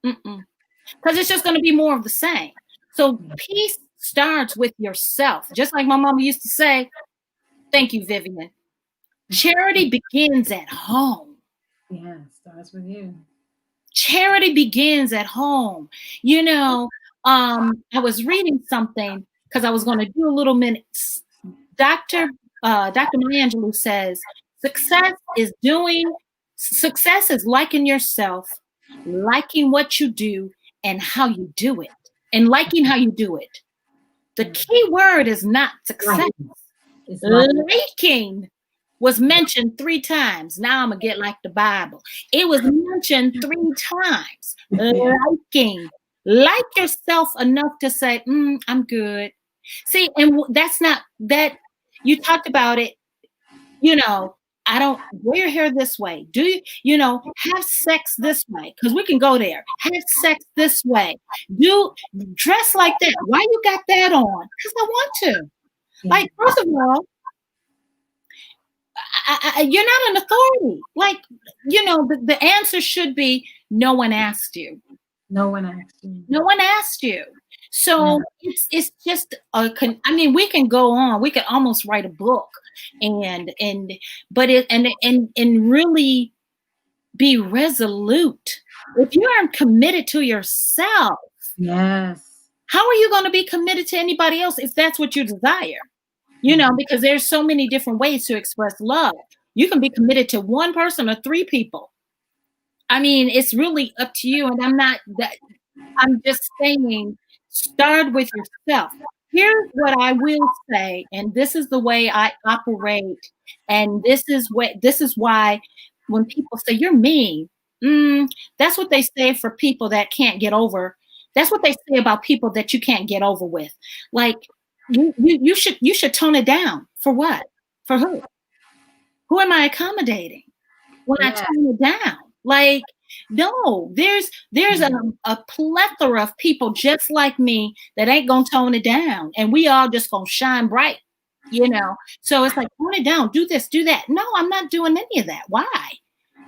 Because it's just going to be more of the same. So peace starts with yourself. Just like my mama used to say, thank you, Vivian. Charity begins at home. Yeah, starts with you. Charity begins at home. You know, I was reading something because I was going to do a little minute. Dr. Maya Angelou says, success is liking yourself, liking what you do and how you do it, and liking how you do it. The key word is not success. Liking was mentioned 3 times. Now I'm going to get like the Bible. It was mentioned 3 times. Liking. Like yourself enough to say, I'm good. See, and that's not that you talked about it, you know, I don't wear your hair this way. Do you, you know, have sex this way? Because we can go there. Have sex this way. Do dress like that. Why you got that on? Because I want to. Like, first of all, you're not an authority. Like, you know, the answer should be no one asked you. No one asked you. No one asked you. So it's just I mean, we can go on. We could almost write a book and really be resolute. If you aren't committed to yourself, yes, how are you going to be committed to anybody else if that's what you desire? You know, because there's so many different ways to express love. You can be committed to one person or 3 people. I mean, it's really up to you. And I'm just saying, start with yourself. Here's what I will say, and this is the way I operate, and this is why when people say you're mean, that's what they say for people that can't get over. That's what they say about people that you can't get over with. Like you should tone it down. For what? For who? Who am I accommodating when I tone it down? Like, no, there's a plethora of people just like me that ain't gonna tone it down, and we all just gonna shine bright, you know. So it's like, tone it down, do this, do that. No, I'm not doing any of that. Why?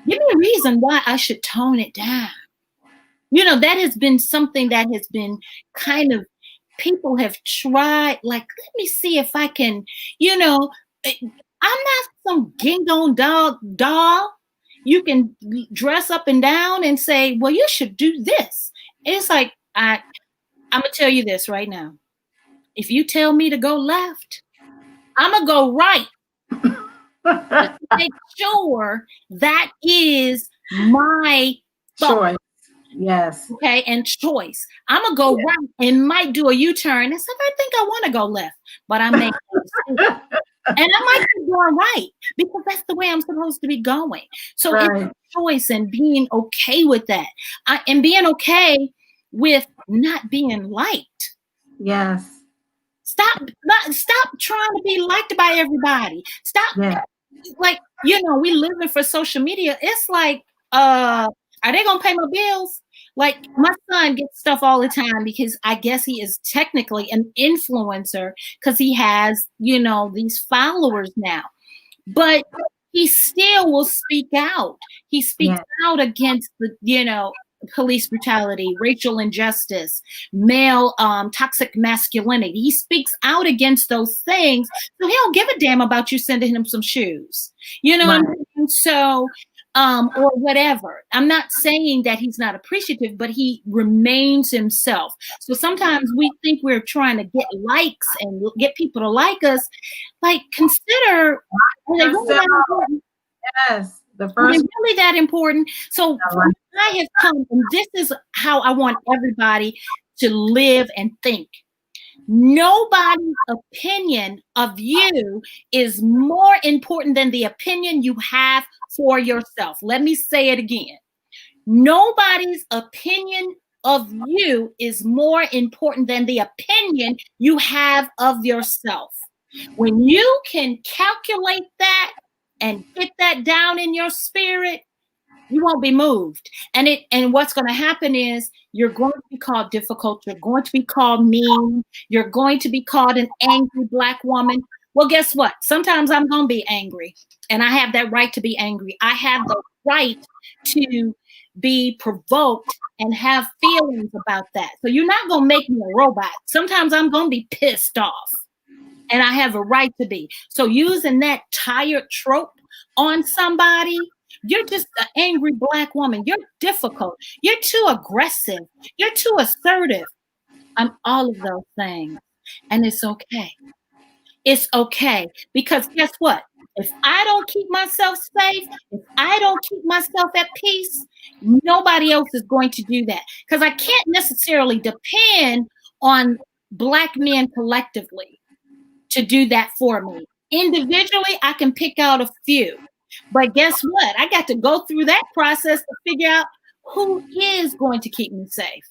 Give me a reason why I should tone it down. You know, that has been something that has been kind of, people have tried, like, let me see if I can, you know, I'm not some gingham doll. You can dress up and down and say, well, you should do this. It's like, I'm going to tell you this right now. If you tell me to go left, I'm going to go right. Just make sure that is my choice. Yes. Okay, and choice. I'm going to go right and might do a U-turn. And so I think I want to go left, but I may and I might be going right because that's the way I'm supposed to be going. So it's a choice, and being okay with that. And being okay with not being liked. Yes. Stop trying to be liked by everybody. Stop. Like, you know, we living for social media. It's like, are they going to pay my bills? Like, my son gets stuff all the time because I guess he is technically an influencer because he has, you know, these followers now. But he still will speak out. He speaks out against the, you know, police brutality, racial injustice, male toxic masculinity. He speaks out against those things. So he don't give a damn about you sending him some shoes. You know what I mean? So or whatever. I'm not saying that he's not appreciative, but he remains himself. So sometimes we think we're trying to get likes and get people to like us. Like, consider, are they really that important? Yes, are they really that important? So I have come, and this is how I want everybody to live and think. Nobody's opinion of you is more important than the opinion you have for yourself. Let me say it again. Nobody's opinion of you is more important than the opinion you have of yourself. When you can calculate that and get that down in your spirit, you won't be moved. And what's going to happen is you're going to be called difficult. You're going to be called mean. You're going to be called an angry Black woman. Well, guess what? Sometimes I'm going to be angry, and I have that right to be angry. I have the right to be provoked and have feelings about that. So you're not going to make me a robot. Sometimes I'm going to be pissed off, and I have a right to be. So using that tired trope on somebody, you're just an angry Black woman. You're difficult. You're too aggressive. You're too assertive. I'm all of those things. And it's okay. It's okay. Because guess what? If I don't keep myself safe, if I don't keep myself at peace, nobody else is going to do that. Because I can't necessarily depend on Black men collectively to do that for me. Individually, I can pick out a few. But guess what? I got to go through that process to figure out who is going to keep me safe.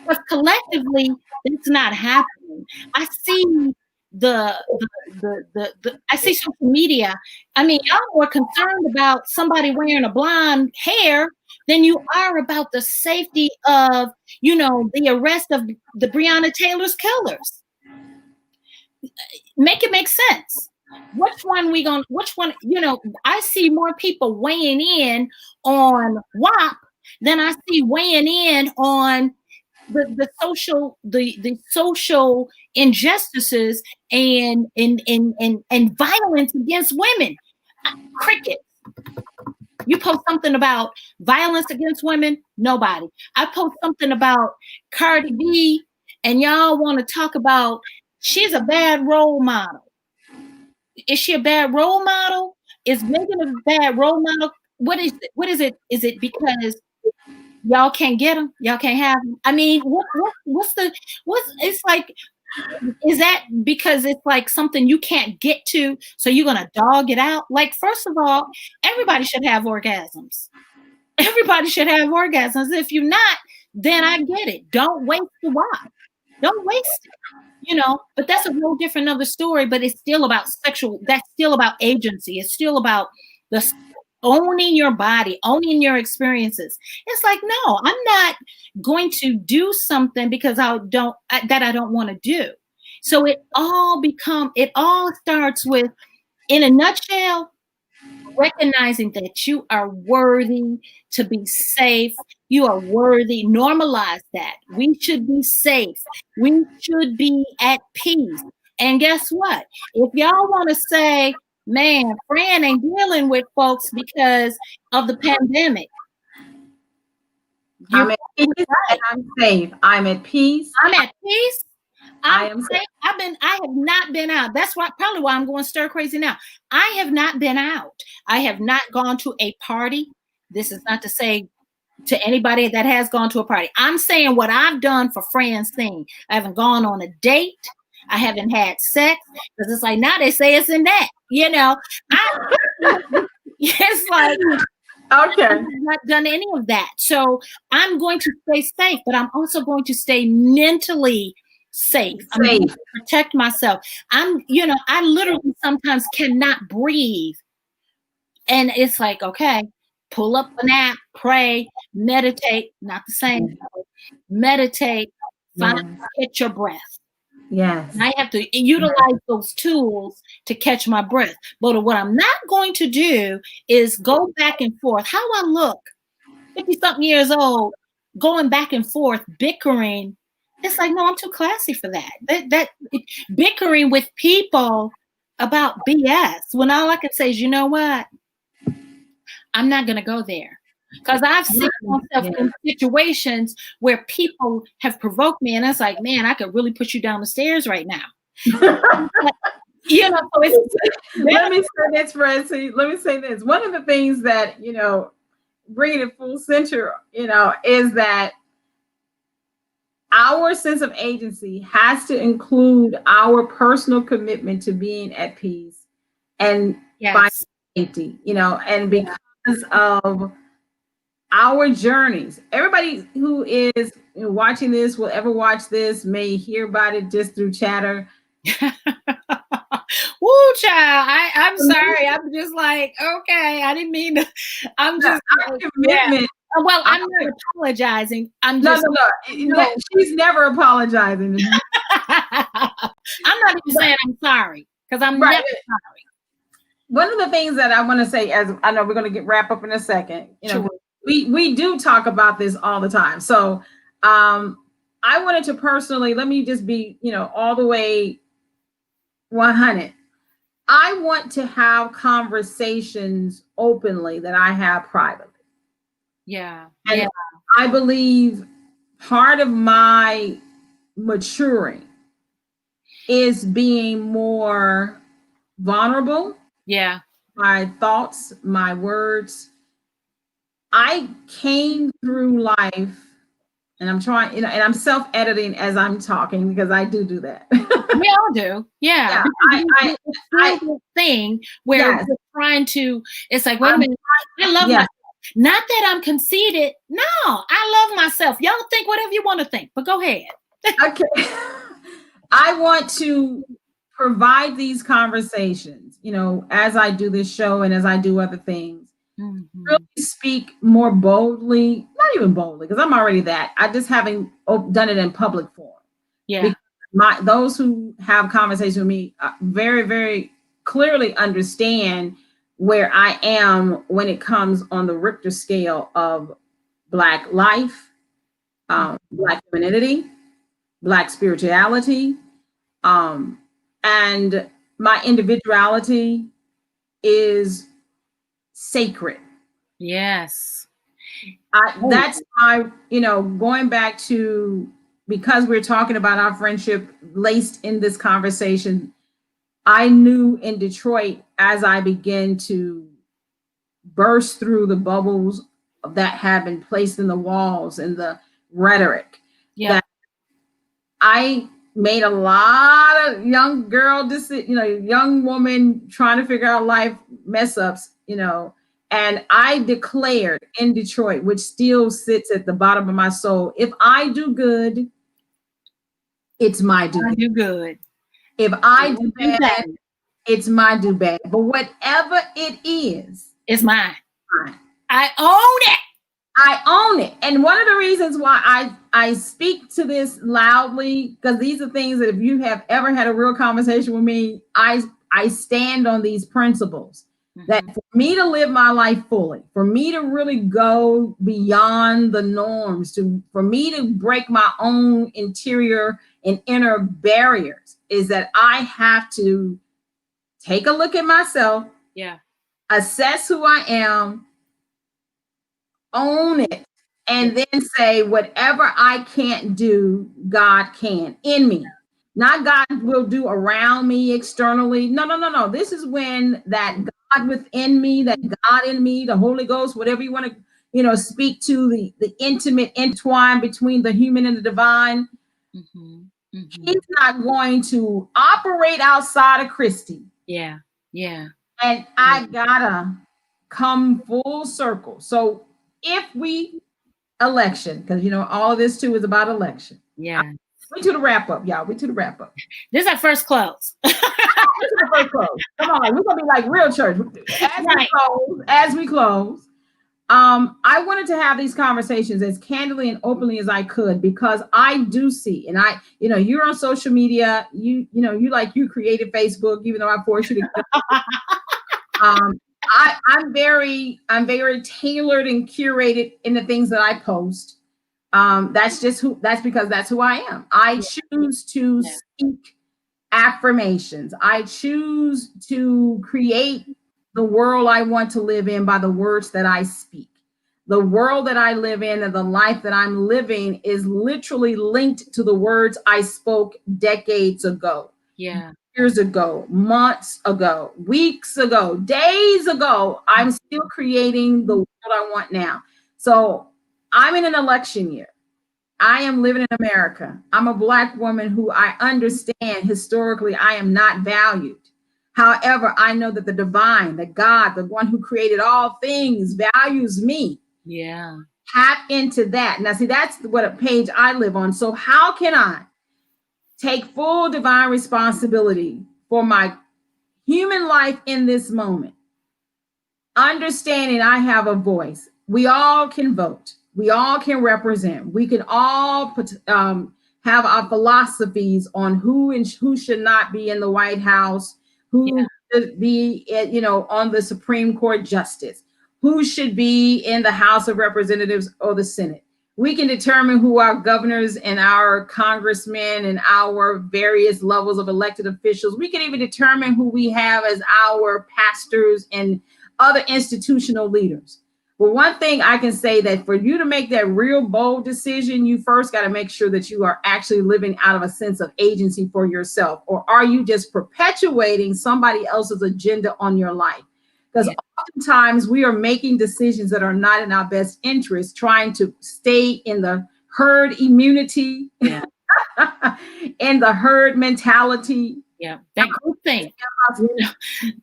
But collectively, it's not happening. I see I see social media. I mean, y'all are more concerned about somebody wearing a blonde hair than you are about the safety of, you know, the arrest of the Breonna Taylor's killers. Make it make sense. Which one, you know, I see more people weighing in on WAP than I see weighing in on the social injustices and violence against women. Cricket. You post something about violence against women, nobody. I post something about Cardi B, and y'all want to talk about she's a bad role model. Is she a bad role model? Is Megan a bad role model? What is it? What is it? Is it because y'all can't get them? Y'all can't have them? I mean, it's like is that because it's like something you can't get to, so you're going to dog it out? Like, first of all, everybody should have orgasms. Everybody should have orgasms. If you're not, then I get it. Don't waste the watch. Don't waste it. But that's a whole different other story. But it's still about that's still about agency. It's still about the owning your body, owning your experiences. It's like, no, I'm not going to do something because I don't want to do. So it all starts with, in a nutshell, recognizing that you are worthy to be safe. You are worthy. Normalize that. We should be safe. We should be at peace. And guess what? If y'all want to say, man, Fran ain't dealing with folks because of the pandemic, I'm at peace and I'm safe. I'm at peace. I'm at peace. I am safe. I have not been out. That's probably why I'm going stir crazy now. I have not been out. I have not gone to a party. This is not to say to anybody that has gone to a party. I'm saying what I've done for Francyne. I haven't gone on a date. I haven't had sex, because it's like, now they say it's in that. It's like, okay, I've not done any of that. So I'm going to stay safe, but I'm also going to stay mentally safe. I'm going to protect myself. I literally sometimes cannot breathe. And it's like, okay, pull up an app, pray, meditate, not the same. Meditate, catch your breath. Yes. And I have to utilize those tools to catch my breath. But what I'm not going to do is go back and forth. How I look, 50-something years old, going back and forth, bickering. It's like, no, I'm too classy for that. Bickering with people about BS, when all I can say is, you know what? I'm not going to go there. Because I've seen myself in situations where people have provoked me, and it's like, man, I could really push you down the stairs right now. So let me say this, Francie. Let me say this. One of the things that, bringing it full center, is that our sense of agency has to include our personal commitment to being at peace and finding safety, and because of our journeys. Everybody who is watching this, will ever watch this, may hear about it just through chatter. Woo, child. I'm sorry. I'm just like, okay, I didn't mean to. I'm just commitment. Yeah. Well, I'm not apologizing. I'm just no. She's never apologizing. I'm not even saying I'm sorry, because I'm never sorry. One of the things that I want to say, as I know we're going to wrap up in a second, sure. we do talk about this all the time. So I wanted to personally, let me just be, all the way 100. I want to have conversations openly that I have privately. Yeah. And I believe part of my maturing is being more vulnerable. Yeah. My thoughts, my words. I came through life, and I'm trying, and I'm self-editing as I'm talking, because I do that. We all do. Yeah. I thing where we're trying to, it's like, wait a minute, I love myself. Not that I'm conceited. No, I love myself. Y'all think whatever you want to think, but go ahead. Okay. I want to provide these conversations, as I do this show and as I do other things. Mm-hmm. Really speak more boldly, not even boldly, because I'm already that. I just haven't done it in public form. Yeah. Those who have conversations with me very, very clearly understand where I am when it comes on the Richter scale of Black life, Black femininity, Black spirituality, and my individuality is sacred. Yes. That's my, going back to, because we're talking about our friendship laced in this conversation, I knew in Detroit, as I began to burst through the bubbles that had been placed in the walls and the rhetoric, that I made a lot of young girl, young woman trying to figure out life mess ups, and I declared in Detroit, which still sits at the bottom of my soul, if I do good, it's my do good. Do good. If I do bad, it's my do bad. But whatever it is, it's mine. I own it. I own it. And one of the reasons why I speak to this loudly, because these are things that if you have ever had a real conversation with me, I stand on these principles. Mm-hmm. That for me to live my life fully, for me to really go beyond the norms, for me to break my own interior and inner barriers, is that I have to take a look at myself, assess who I am, own it, and then say, whatever I can't do, God can in me. Not God will do around me externally. No. This is when that God within me, that God in me, the Holy Ghost, whatever you want to, speak to, the intimate entwine between the human and the divine. Mm-hmm. Mm-hmm. He's not going to operate outside of Christie. Yeah. And I gotta come full circle. So if we election, because all of this too is about election. Yeah. We to the wrap up, y'all. We to the wrap up. This is our first close. Come on, we're gonna be like real church. As we close, I wanted to have these conversations as candidly and openly as I could, because I do see, and you're on social media, you created Facebook, even though I forced you to. I'm very tailored and curated in the things that I post. That's because that's who I am. I choose to speak affirmations. I choose to create the world I want to live in by the words that I speak. The world that I live in and the life that I'm living is literally linked to the words I spoke decades ago. Yeah. Years ago, months ago, weeks ago, days ago. I'm still creating the world I want now. So I'm in an election year. I am living in America. I'm a Black woman who I understand historically I am not valued. However, I know that the divine, the God, the one who created all things, values me. Yeah. Tap into that. Now, see, that's what a page I live on. So how can I take full divine responsibility for my human life in this moment? Understanding I have a voice. We all can vote. We all can represent. We can all have our philosophies on who should not be in the White House, who should be, on the Supreme Court justice, who should be in the House of Representatives or the Senate. We can determine who our governors and our congressmen and our various levels of elected officials. We can even determine who we have as our pastors and other institutional leaders. But one thing I can say, that for you to make that real bold decision, you first got to make sure that you are actually living out of a sense of agency for yourself. Or are you just perpetuating somebody else's agenda on your life? Because oftentimes we are making decisions that are not in our best interest, trying to stay in the herd immunity, in the herd mentality. Yeah, that group thing.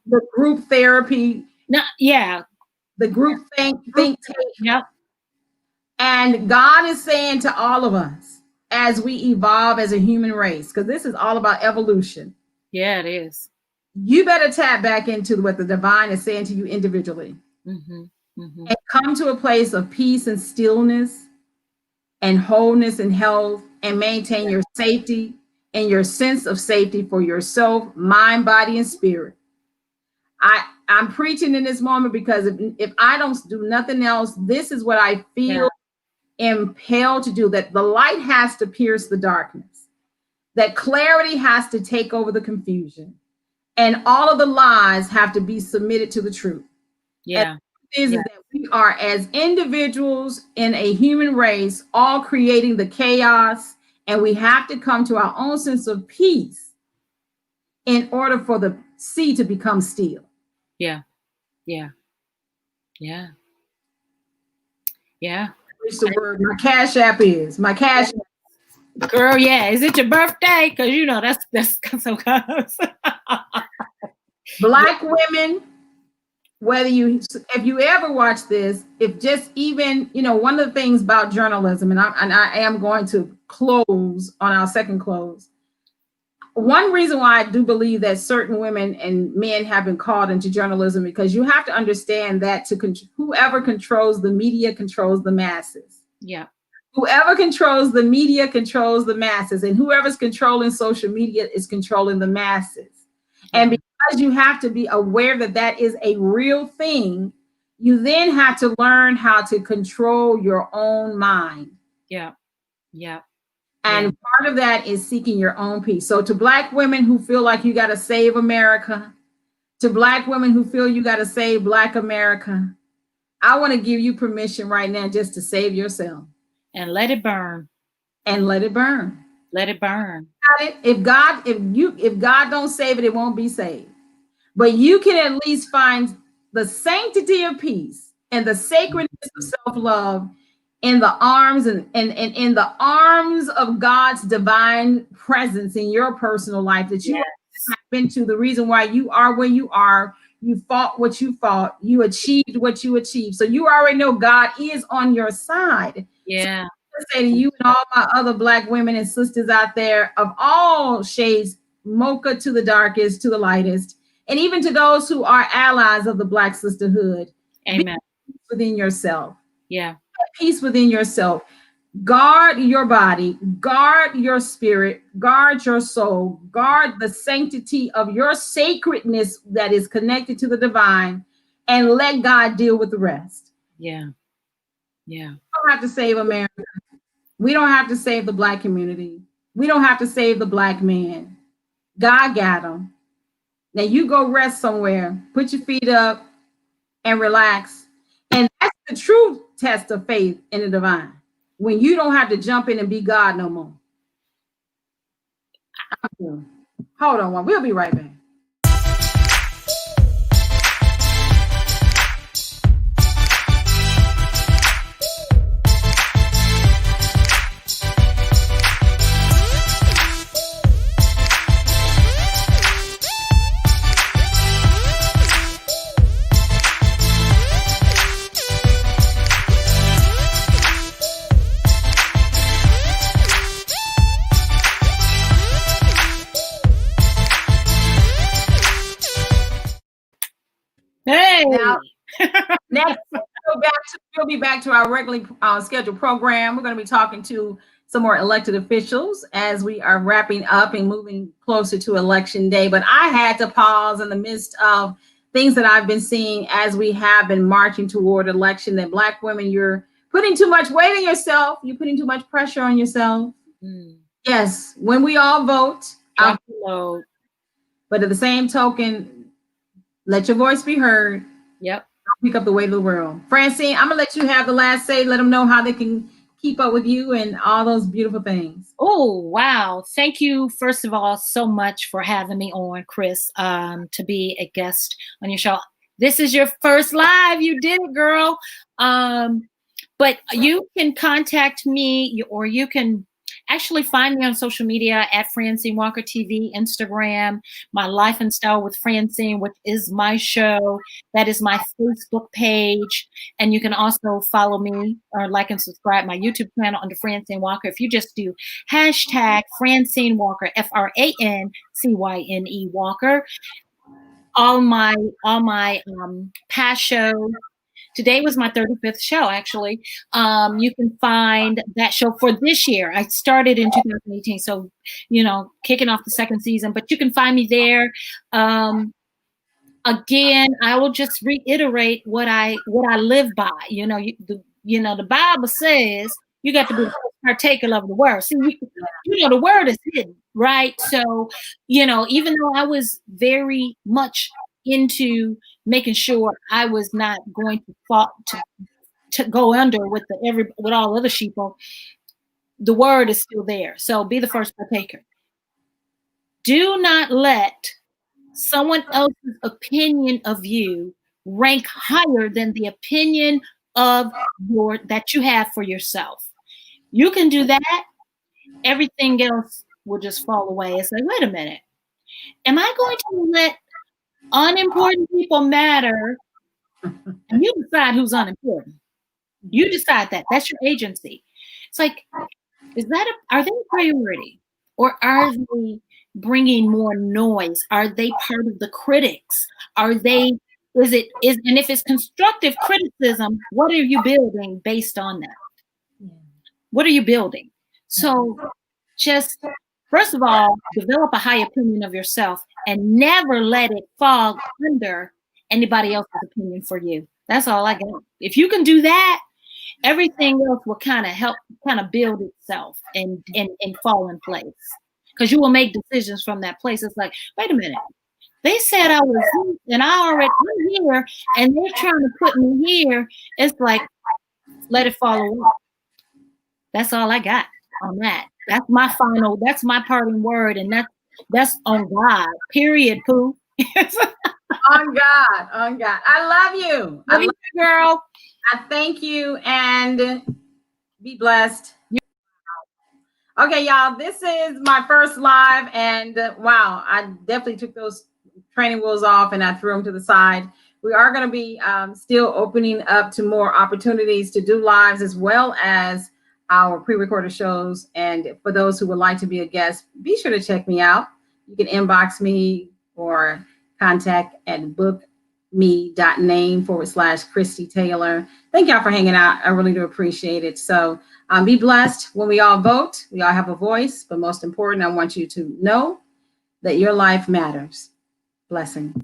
The group therapy. The group think tank. Yep. And God is saying to all of us, as we evolve as a human race, because this is all about evolution. Yeah, it is. You better tap back into what the divine is saying to you individually. Mm-hmm. Mm-hmm. And come to a place of peace and stillness and wholeness and health, and maintain your safety and your sense of safety for yourself, mind, body, and spirit. I'm preaching in this moment because if I don't do nothing else, this is what I feel impelled to do, that the light has to pierce the darkness, that clarity has to take over the confusion, and all of the lies have to be submitted to the truth. Yeah. Is that we are, as individuals in a human race, all creating the chaos, and we have to come to our own sense of peace in order for the sea to become still. Yeah. Which the word my cash app is. My cash Girl, yeah. Is it your birthday? Because you know that's so close. Black women, if you ever watch this, if just even, one of the things about journalism, and I am going to close on our second close. One reason why I do believe that certain women and men have been called into journalism, because you have to understand that whoever controls the media controls the masses. Yeah. Whoever controls the media controls the masses, and whoever's controlling social media is controlling the masses. Yeah. And because you have to be aware that that is a real thing, you then have to learn how to control your own mind. Yeah. Yeah. And part of that is seeking your own peace. So to Black women who feel like you got to save America, to Black women who feel you got to save Black America, I want to give you permission right now just to save yourself. And let it burn. And let it burn. Let it burn. If God don't save it, it won't be saved. But you can at least find the sanctity of peace and the sacredness of self-love in the arms and in the arms of God's divine presence in your personal life, that you have been to. The reason why you are where you are, you fought what you fought, you achieved what you achieved. So you already know God is on your side. Yeah. So I say to you and all my other Black women and sisters out there of all shades, mocha to the darkest, to the lightest, and even to those who are allies of the Black sisterhood. Amen. Be within yourself. Yeah. Peace within yourself. Guard your body, guard your spirit, guard your soul, guard the sanctity of your sacredness that is connected to the divine, and let God deal with the rest. Yeah. Yeah. We don't have to save America. We don't have to save the Black community. We don't have to save the Black man. God got him. Now you go rest somewhere, put your feet up and relax. And that's the true test of faith in the divine. When you don't have to jump in and be God no more. Hold on one. We'll be right back. Hey. Now, next, we'll be back to our regularly scheduled program. We're going to be talking to some more elected officials as we are wrapping up and moving closer to election day. But I had to pause in the midst of things that I've been seeing as we have been marching toward election, that Black women, you're putting too much weight on yourself. You're putting too much pressure on yourself. Yes, when we all vote, but at the same token, let your voice be heard. Yep. Pick up the weight of the world. Francyne, I'm gonna let you have the last say. Let them know how they can keep up with you and all those beautiful things. Oh, wow. Thank you, first of all, so much for having me on, Chris, to be a guest on your show. This is your first live. You did it, girl. But you can contact me, or you can actually find me on social media at Francyne Walker TV, Instagram, My Life and Style with Francyne, which is my show. That is my Facebook page. And you can also follow me or like and subscribe my YouTube channel under Francyne Walker. If you just do hashtag Francyne Walker, FRANCYNE Walker, all my past shows. Today was my 35th show, actually. You can find that show for this year. I started in 2018, so, kicking off the second season. But you can find me there. Again, I will just reiterate what I live by. The Bible says you got to be the partaker of the word. See, the word is hidden, right? So, even though I was very much into making sure I was not going to fall to go under with all other sheeple, the word is still there. So be the first partaker. Do not let someone else's opinion of you rank higher than the opinion of that you have for yourself. You can do that, everything else will just fall away. It's like, wait a minute. Am I going to let unimportant people matter? And you decide who's unimportant. You decide that. That's your agency. It's like, are they a priority? Or are they bringing more noise? Are they part of the critics? And if it's constructive criticism, what are you building based on that? What are you building? So just, first of all, develop a high opinion of yourself and never let it fall under anybody else's opinion for you. That's all I got. If you can do that, everything else will kind of build itself and fall in place, because you will make decisions from that place. It's like, wait a minute, they said I was here, and I'm here, and they're trying to put me here. It's like, let it fall away. That's all I got on that. That's my parting word, and that's on God. Period. Pooh. On God. I love you. Love you, girl. I thank you, and be blessed. Okay, y'all, this is my first live, and wow, I definitely took those training wheels off and I threw them to the side. We are going to be still opening up to more opportunities to do lives, as well as our pre-recorded shows. And for those who would like to be a guest, be sure to check me out. You can inbox me or contact at bookme.name/Christie Taylor. Thank y'all for hanging out. I really do appreciate it. So be blessed. When we all vote, we all have a voice, but most important, I want you to know that your life matters. Blessings.